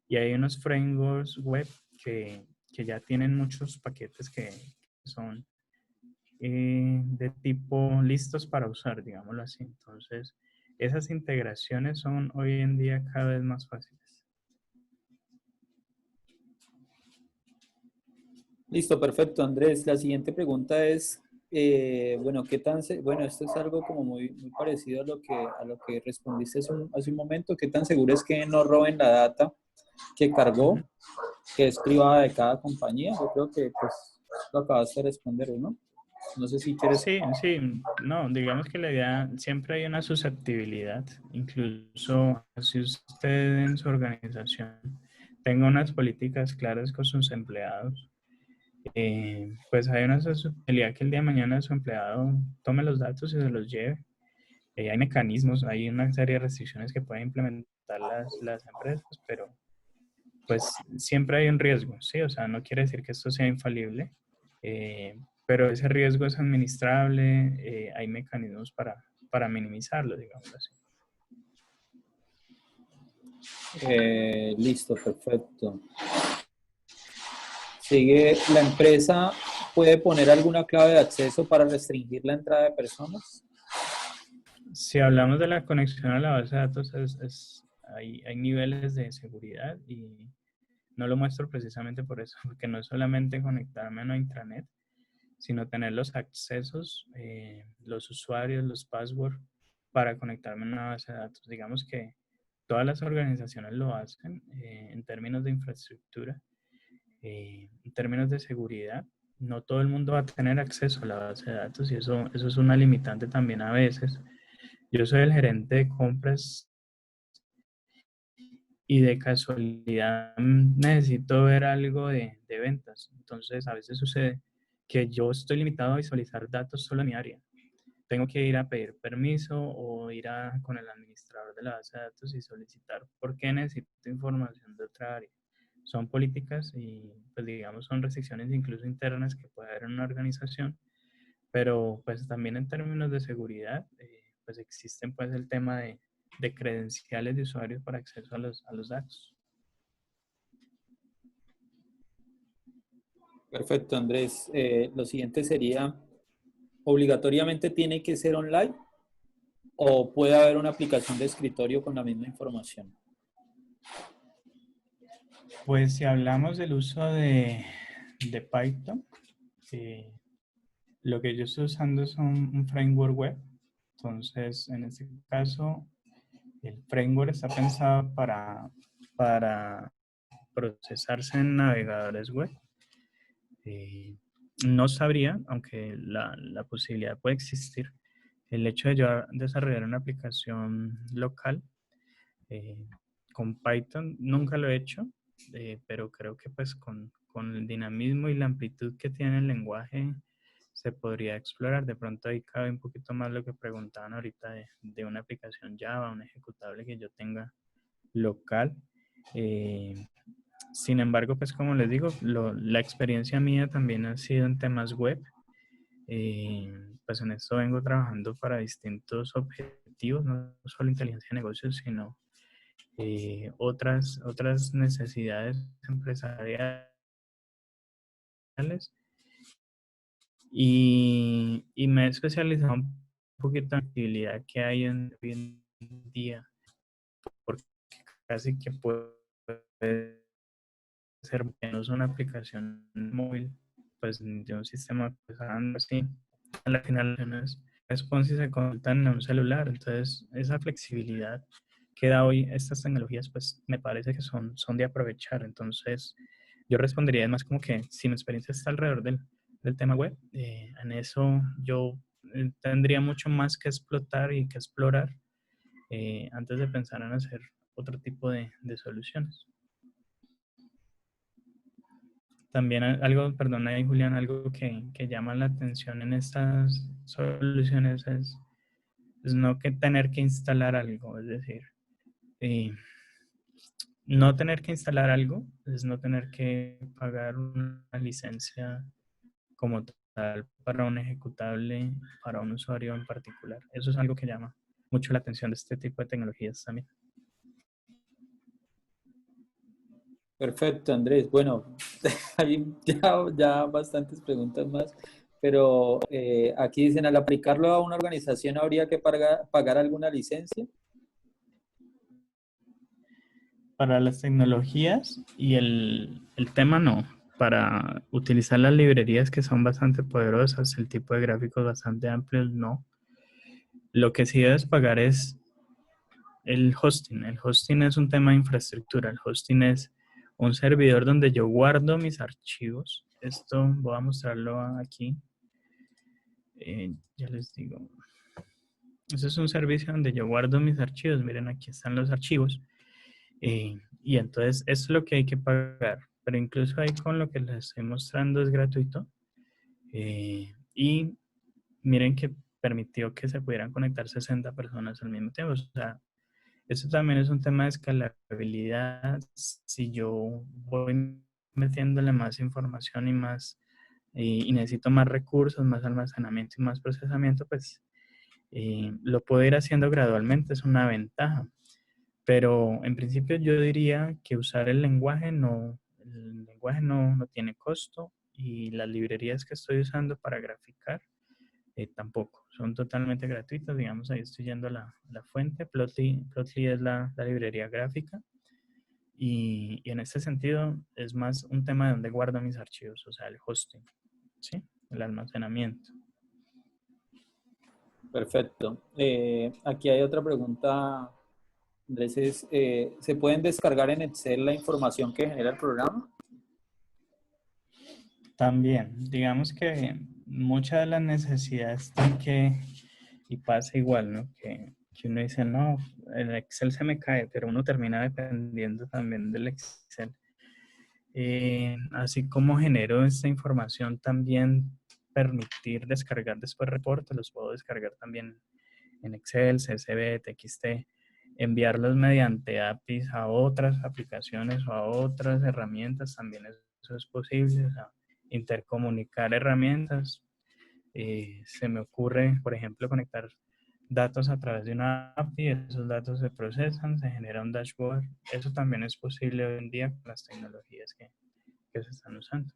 y hay unos frameworks web que ya tienen muchos paquetes que son de tipo listos para usar, digámoslo así. Entonces, esas integraciones son hoy en día cada vez más fáciles. Listo, perfecto, Andrés. La siguiente pregunta es, bueno, bueno, esto es algo como muy parecido a lo que respondiste hace un momento. ¿Qué tan seguro es que no roben la data que cargó, Ujú. que es privada de cada compañía? Yo creo que pues lo acabaste de responder, ¿no? No sé si quieres... Sí, sí, no, digamos que la idea, siempre hay una susceptibilidad, incluso si usted en su organización tenga unas políticas claras con sus empleados, pues hay una susceptibilidad que el día de mañana su empleado tome los datos y se los lleve. Hay mecanismos, hay una serie de restricciones que pueden implementar las empresas, pero pues siempre hay un riesgo, ¿sí? O sea, no quiere decir que esto sea infalible, pero ese riesgo es administrable, hay mecanismos para minimizarlo, digamos así. Listo, perfecto. Sigue, la empresa puede poner alguna clave de acceso para restringir la entrada de personas. Si hablamos de la conexión a la base de datos, hay niveles de seguridad y no lo muestro precisamente por eso, porque no es solamente conectarme a una intranet, sino tener los accesos, los usuarios, los passwords para conectarme a una base de datos. Digamos que todas las organizaciones lo hacen en términos de infraestructura, en términos de seguridad. No todo el mundo va a tener acceso a la base de datos y eso es una limitante también a veces. Yo soy el gerente de compras y de casualidad necesito ver algo de ventas. Entonces, a veces sucede que yo estoy limitado a visualizar datos solo en mi área. Tengo que ir a pedir permiso o ir con el administrador de la base de datos y solicitar por qué necesito información de otra área. Son políticas y, pues digamos, son restricciones incluso internas que puede haber en una organización, pero pues también en términos de seguridad, pues existen pues el tema de credenciales de usuarios para acceso a los datos. Perfecto, Andrés. Lo siguiente sería, ¿obligatoriamente tiene que ser online o puede haber una aplicación de escritorio con la misma información? Pues si hablamos del uso de Python, eh, lo que yo estoy usando es un framework web. Entonces, en este caso, el framework está pensado para procesarse en navegadores web. No sabría, aunque la posibilidad puede existir, el hecho de yo desarrollar una aplicación local eh, con Python, nunca lo he hecho, pero creo que pues con el dinamismo y la amplitud que tiene el lenguaje se podría explorar. De pronto ahí cabe un poquito más lo que preguntaban ahorita de una aplicación Java, un ejecutable que yo tenga local. Eh, Sin embargo, pues como les digo, la experiencia mía también ha sido en temas web. Pues en esto vengo trabajando para distintos objetivos, no solo inteligencia de negocios, sino otras necesidades empresariales. Y me he especializado un poquito en la actividad que hay hoy en día, porque casi que puede ser menos una aplicación móvil, pues de un sistema pesado así. A la final es responsive se consultan en un celular, entonces esa flexibilidad que da hoy estas tecnologías, pues me parece que son de aprovechar. Entonces yo respondería más como que si mi experiencia está alrededor del tema web, en eso yo tendría mucho más que explotar y que explorar antes de pensar en hacer otro tipo de soluciones. También algo, perdona ahí Julián, algo que llama la atención en estas soluciones es no que tener que instalar algo, es decir, eh, no tener que instalar algo es no tener que pagar una licencia como tal para un ejecutable, para un usuario en particular. Eso es algo que llama mucho la atención de este tipo de tecnologías también. Perfecto, Andrés. Bueno, hay ya bastantes preguntas más, pero aquí dicen, al aplicarlo a una organización, ¿habría que pagar alguna licencia? Para las tecnologías y el tema no. Para utilizar las librerías que son bastante poderosas, el tipo de gráficos bastante amplios, no. Lo que sí debes pagar es el hosting. El hosting es un tema de infraestructura. El hosting es un servidor donde yo guardo mis archivos. Esto voy a mostrarlo aquí. Ya les digo. Ese es un servicio donde yo guardo mis archivos. Miren, aquí están los archivos. Y entonces, eso es lo que hay que pagar. Pero incluso ahí con lo que les estoy mostrando es gratuito. Y miren que permitió que se pudieran conectar 60 personas al mismo tiempo. O sea, eso también es un tema de escalabilidad. Si yo voy metiéndole más información y más, y necesito más recursos, más almacenamiento y más procesamiento, pues lo puedo ir haciendo gradualmente, es una ventaja. Pero en principio yo diría que usar el lenguaje no tiene costo y las librerías que estoy usando para graficar tampoco, son totalmente gratuitas. Digamos, ahí estoy yendo a la fuente. Plotly es la librería gráfica y en este sentido es más un tema de dónde guardo mis archivos, o sea, el hosting, ¿sí? El almacenamiento. Perfecto. Aquí hay otra pregunta, Andrés, ¿se pueden descargar en Excel la información que genera el programa? También, digamos que muchas de las necesidades están y pasa igual, ¿no? Que uno dice, no, el Excel se me cae, pero uno termina dependiendo también del Excel. Así como genero esta información, también permitir descargar después reportes, los puedo descargar también en Excel, CSV, TXT, enviarlos mediante APIs a otras aplicaciones o a otras herramientas, también eso es posible, o sea, intercomunicar herramientas. Se me ocurre, por ejemplo, conectar datos a través de una API, esos datos se procesan, se genera un dashboard. Eso también es posible hoy en día con las tecnologías que se están usando.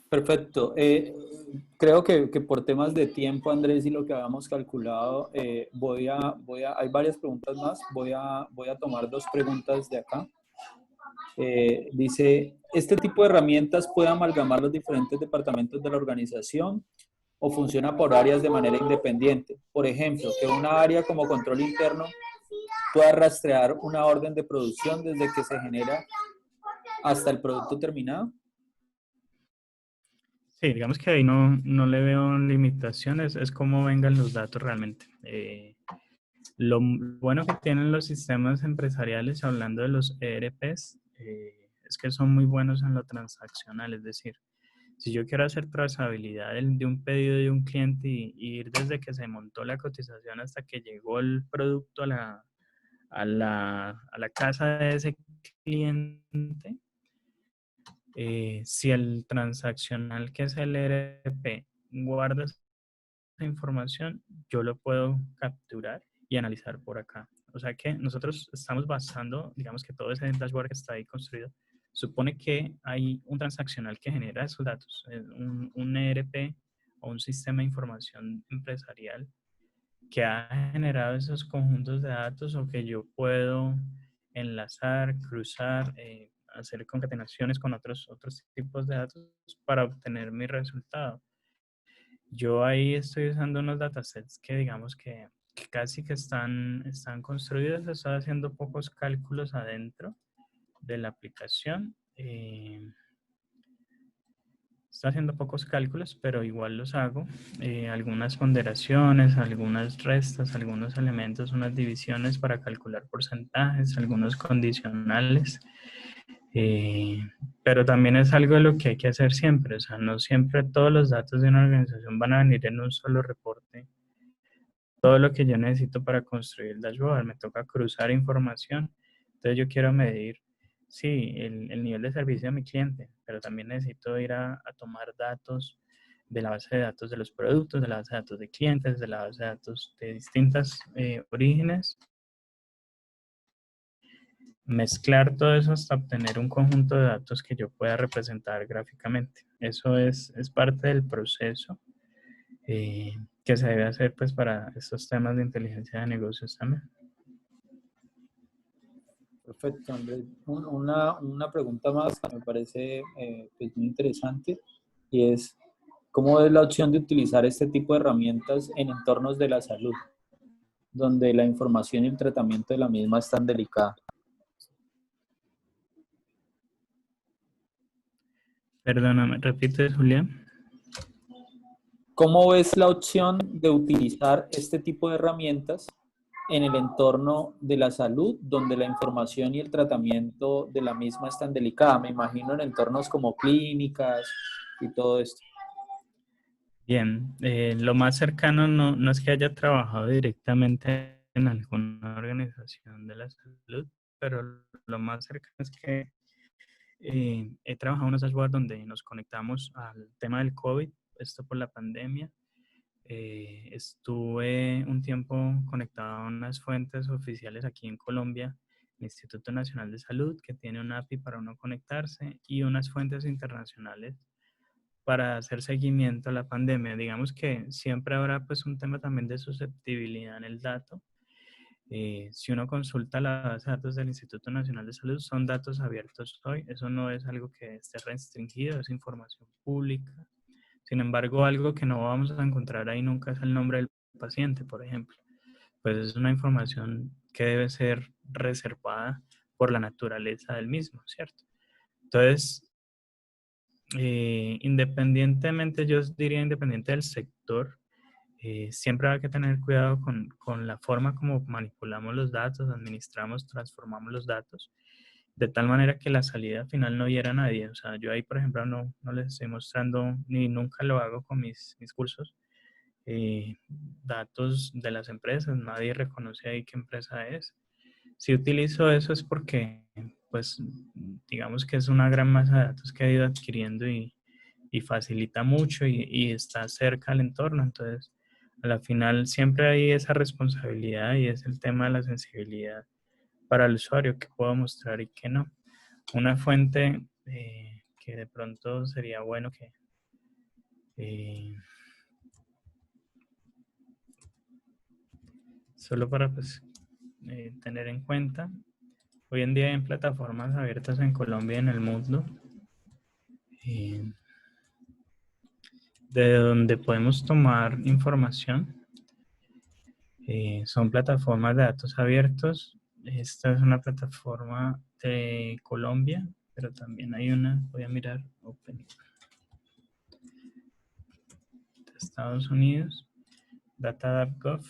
Perfecto. Creo que por temas de tiempo, Andrés, y lo que habíamos calculado, hay varias preguntas más. Voy a tomar dos preguntas de acá. Dice, ¿este tipo de herramientas puede amalgamar los diferentes departamentos de la organización o funciona por áreas de manera independiente? Por ejemplo, que una área como control interno pueda rastrear una orden de producción desde que se genera hasta el producto terminado. Sí, digamos que ahí no le veo limitaciones, es como vengan los datos realmente. Lo bueno que tienen los sistemas empresariales, hablando de los ERPs, es que son muy buenos en lo transaccional, es decir, si yo quiero hacer trazabilidad de un pedido de un cliente y ir desde que se montó la cotización hasta que llegó el producto a la casa de ese cliente, si el transaccional que es el ERP guarda esa información, yo lo puedo capturar y analizar por acá. O sea que nosotros estamos basando, digamos que todo ese dashboard que está ahí construido, supone que hay un transaccional que genera esos datos, un ERP o un sistema de información empresarial que ha generado esos conjuntos de datos o que yo puedo enlazar, cruzar, hacer concatenaciones con otros tipos de datos para obtener mi resultado. Yo ahí estoy usando unos datasets que digamos que casi que están construidos, estoy haciendo pocos cálculos adentro de la aplicación. Estoy haciendo pocos cálculos, pero igual los hago. Algunas ponderaciones, algunas restas, algunos elementos, unas divisiones para calcular porcentajes, algunos condicionales. Eh, pero también es algo de lo que hay que hacer siempre. O sea, no siempre todos los datos de una organización van a venir en un solo reporte. Todo lo que yo necesito para construir el dashboard, me toca cruzar información. Entonces yo quiero medir, sí, el nivel de servicio de mi cliente, pero también necesito ir a tomar datos de la base de datos de los productos, de la base de datos de clientes, de la base de datos de distintas orígenes, mezclar todo eso hasta obtener un conjunto de datos que yo pueda representar gráficamente. Eso es parte del proceso que se debe hacer pues para estos temas de inteligencia de negocios también. Perfecto, Andrés. Una pregunta más que me parece pues muy interesante y es, ¿cómo es la opción de utilizar este tipo de herramientas en entornos de la salud, donde la información y el tratamiento de la misma es tan delicada? Perdóname, repite, Julián. ¿Cómo ves la opción de utilizar este tipo de herramientas en el entorno de la salud, donde la información y el tratamiento de la misma es tan delicada? Me imagino en entornos como clínicas y todo esto. Bien, lo más cercano no es que haya trabajado directamente en alguna organización de la salud, pero lo más cercano es que he trabajado en unos dashboards donde nos conectamos al tema del COVID, esto por la pandemia. Estuve un tiempo conectado a unas fuentes oficiales aquí en Colombia, el Instituto Nacional de Salud, que tiene una API para uno conectarse, y unas fuentes internacionales para hacer seguimiento a la pandemia. Digamos que siempre habrá pues un tema también de susceptibilidad en el dato. Si uno consulta la base de datos del Instituto Nacional de Salud, son datos abiertos hoy. Eso no es algo que esté restringido, es información pública. Sin embargo, algo que no vamos a encontrar ahí nunca es el nombre del paciente, por ejemplo. Pues es una información que debe ser reservada por la naturaleza del mismo, ¿cierto? Entonces, independientemente, yo diría independiente del sector, siempre hay que tener cuidado con la forma como manipulamos los datos, administramos, transformamos los datos, de tal manera que la salida final no hiera a nadie. O sea, yo ahí, por ejemplo, no les estoy mostrando, ni nunca lo hago con mis cursos, datos de las empresas, nadie reconoce ahí qué empresa es. Si utilizo eso es porque, pues, digamos que es una gran masa de datos que he ido adquiriendo y facilita mucho y está cerca al entorno. Entonces, a la final siempre hay esa responsabilidad y es el tema de la sensibilidad para el usuario, que puedo mostrar y que no. Una fuente que de pronto sería bueno que eh, solo para pues, tener en cuenta, hoy en día hay plataformas abiertas en Colombia y en el mundo eh, de donde podemos tomar información. Son plataformas de datos abiertos. Esta es una plataforma de Colombia, pero también hay una, voy a mirar, Open, de Estados Unidos, data.gov.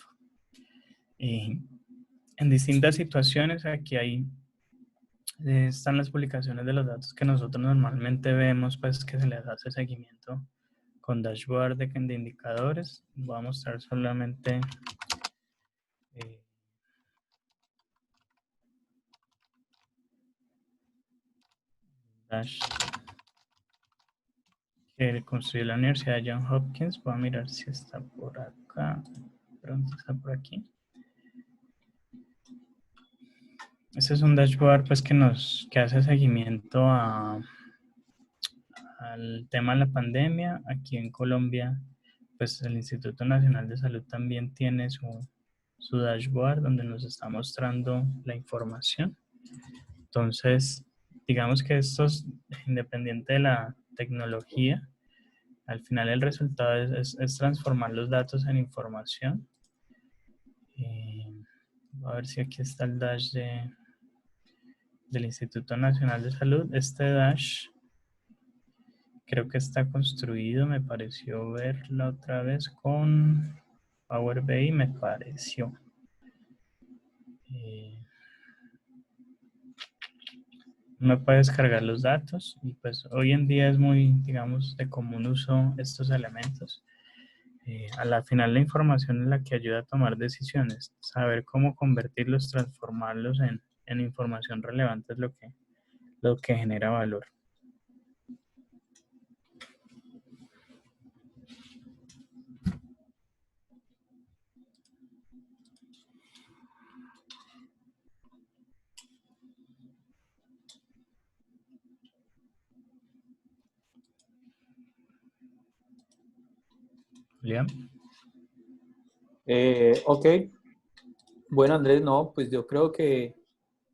Y en distintas situaciones, aquí hay, están las publicaciones de los datos que nosotros normalmente vemos, pues que se les hace seguimiento con dashboard de indicadores. Voy a mostrar solamente eh, dash que construyó la Universidad de Johns Hopkins. Voy a mirar si está por acá. Pronto está por aquí. Este es un dashboard pues, que hace seguimiento al tema de la pandemia. Aquí en Colombia, pues el Instituto Nacional de Salud también tiene su dashboard donde nos está mostrando la información. Entonces, digamos que esto es independiente de la tecnología. Al final el resultado es transformar los datos en información. A ver si aquí está el dash del Instituto Nacional de Salud. Este dash creo que está construido, me pareció verla otra vez con Power BI, me pareció. Eh, Uno puede descargar los datos y pues hoy en día es muy, digamos, de común uso estos elementos. A la final la información es la que ayuda a tomar decisiones. Saber cómo convertirlos, transformarlos en información relevante es lo que genera valor. Julián. Ok, bueno Andrés, no, pues yo creo que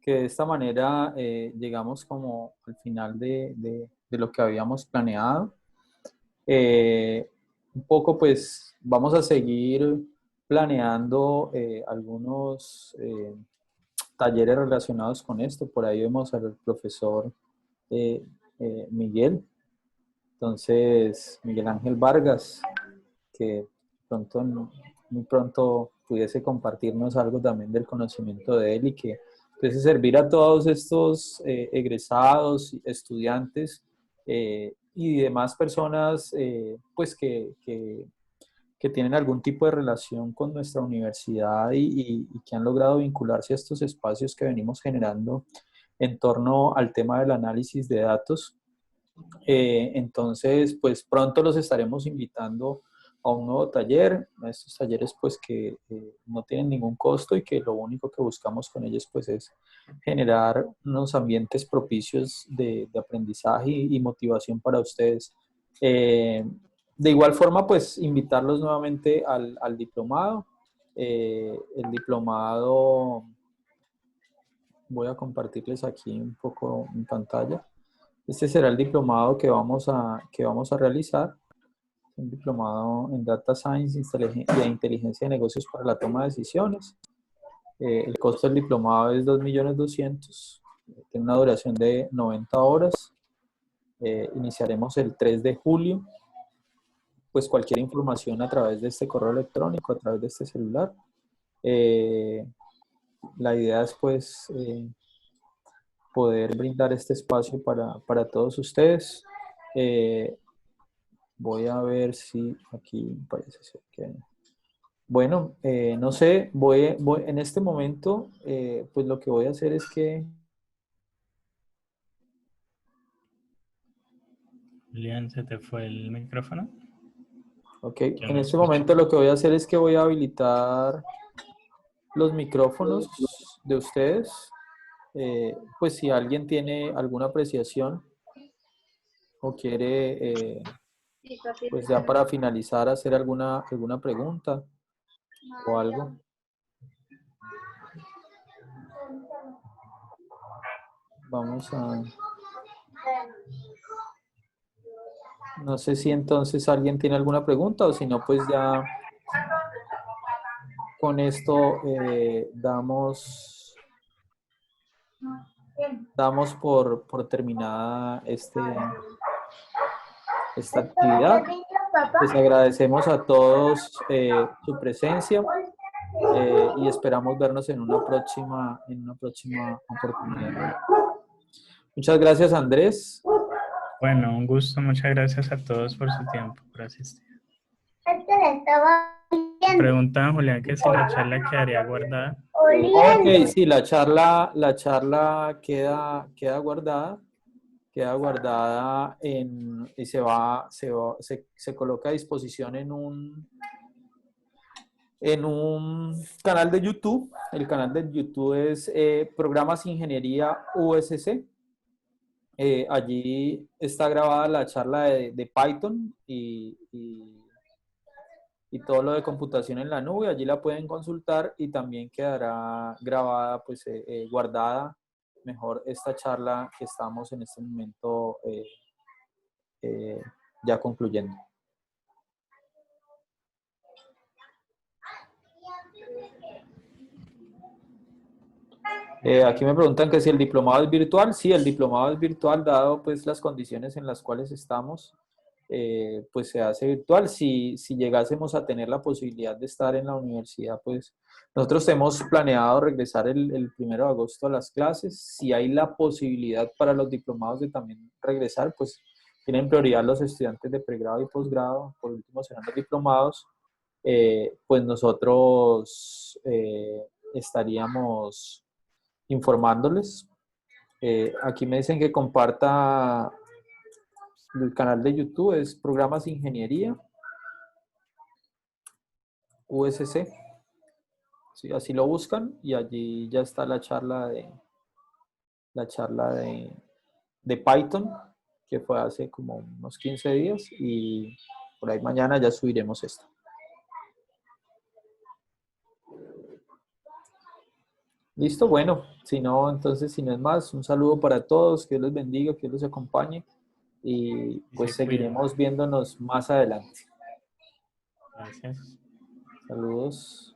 de esta manera llegamos como al final de lo que habíamos planeado. Un poco pues vamos a seguir planeando algunos talleres relacionados con esto. Por ahí vemos al profesor eh, Miguel. Entonces, Miguel Ángel Vargas, que muy pronto pudiese compartirnos algo también del conocimiento de él y que pudiese servir a todos estos egresados, estudiantes y demás personas pues que tienen algún tipo de relación con nuestra universidad y que han logrado vincularse a estos espacios que venimos generando en torno al tema del análisis de datos. Entonces, pues pronto los estaremos invitando a un nuevo taller, a estos talleres pues que no tienen ningún costo y que lo único que buscamos con ellos pues es generar unos ambientes propicios de aprendizaje y motivación para ustedes. De igual forma pues invitarlos nuevamente al diplomado. El diplomado, voy a compartirles aquí un poco en pantalla. Este será el diplomado que vamos a realizar, un diplomado en Data Science y Inteligencia de Negocios para la toma de decisiones. El costo del diplomado es 2.200.000, tiene una duración de 90 horas. Iniciaremos el 3 de julio. Pues cualquier información a través de este correo electrónico, a través de este celular. La idea es pues poder brindar este espacio para todos ustedes. Voy a ver si aquí parece ser que... Bueno, no sé, en este momento, pues lo que voy a hacer es que... Julián, ¿se te fue el micrófono? Ok, Yo en no este escucho. momento lo que voy a hacer es que voy a habilitar los micrófonos de ustedes. Pues si alguien tiene alguna apreciación o quiere, pues ya para finalizar, hacer alguna pregunta o algo. Vamos a... No sé si entonces alguien tiene alguna pregunta o si no, pues ya con esto damos por terminada esta actividad. Les agradecemos a todos su presencia y esperamos vernos en una próxima oportunidad. Muchas gracias, Andrés. Bueno, un gusto. Muchas gracias a todos por su tiempo, por asistir. Preguntaban, Julián, que si la charla quedaría guardada. Ok, sí, la charla queda guardada y se coloca a disposición en un canal de YouTube. El canal de YouTube es Programas Ingeniería USC. Allí está grabada la charla de Python y todo lo de computación en la nube. Allí la pueden consultar y también quedará grabada, pues guardada mejor esta charla que estamos en este momento ya concluyendo. Aquí me preguntan que si el diplomado es virtual. Sí, el diplomado es virtual, dado pues las condiciones en las cuales estamos, pues se hace virtual. Si llegásemos a tener la posibilidad de estar en la universidad, pues nosotros hemos planeado regresar el 1 de agosto a las clases. Si hay la posibilidad para los diplomados de también regresar, pues tienen prioridad los estudiantes de pregrado y posgrado, por último serán los diplomados. Pues nosotros estaríamos informándoles. Aquí me dicen que comparta el canal de YouTube, es Programas Ingeniería USC. Sí, así lo buscan y allí ya está la charla de Python, que fue hace como unos 15 días y por ahí mañana ya subiremos esto. Listo, bueno, si no, entonces, si no es más, un saludo para todos, que Dios los bendiga, que Dios los acompañe y pues seguiremos viéndonos más adelante. Gracias. Saludos.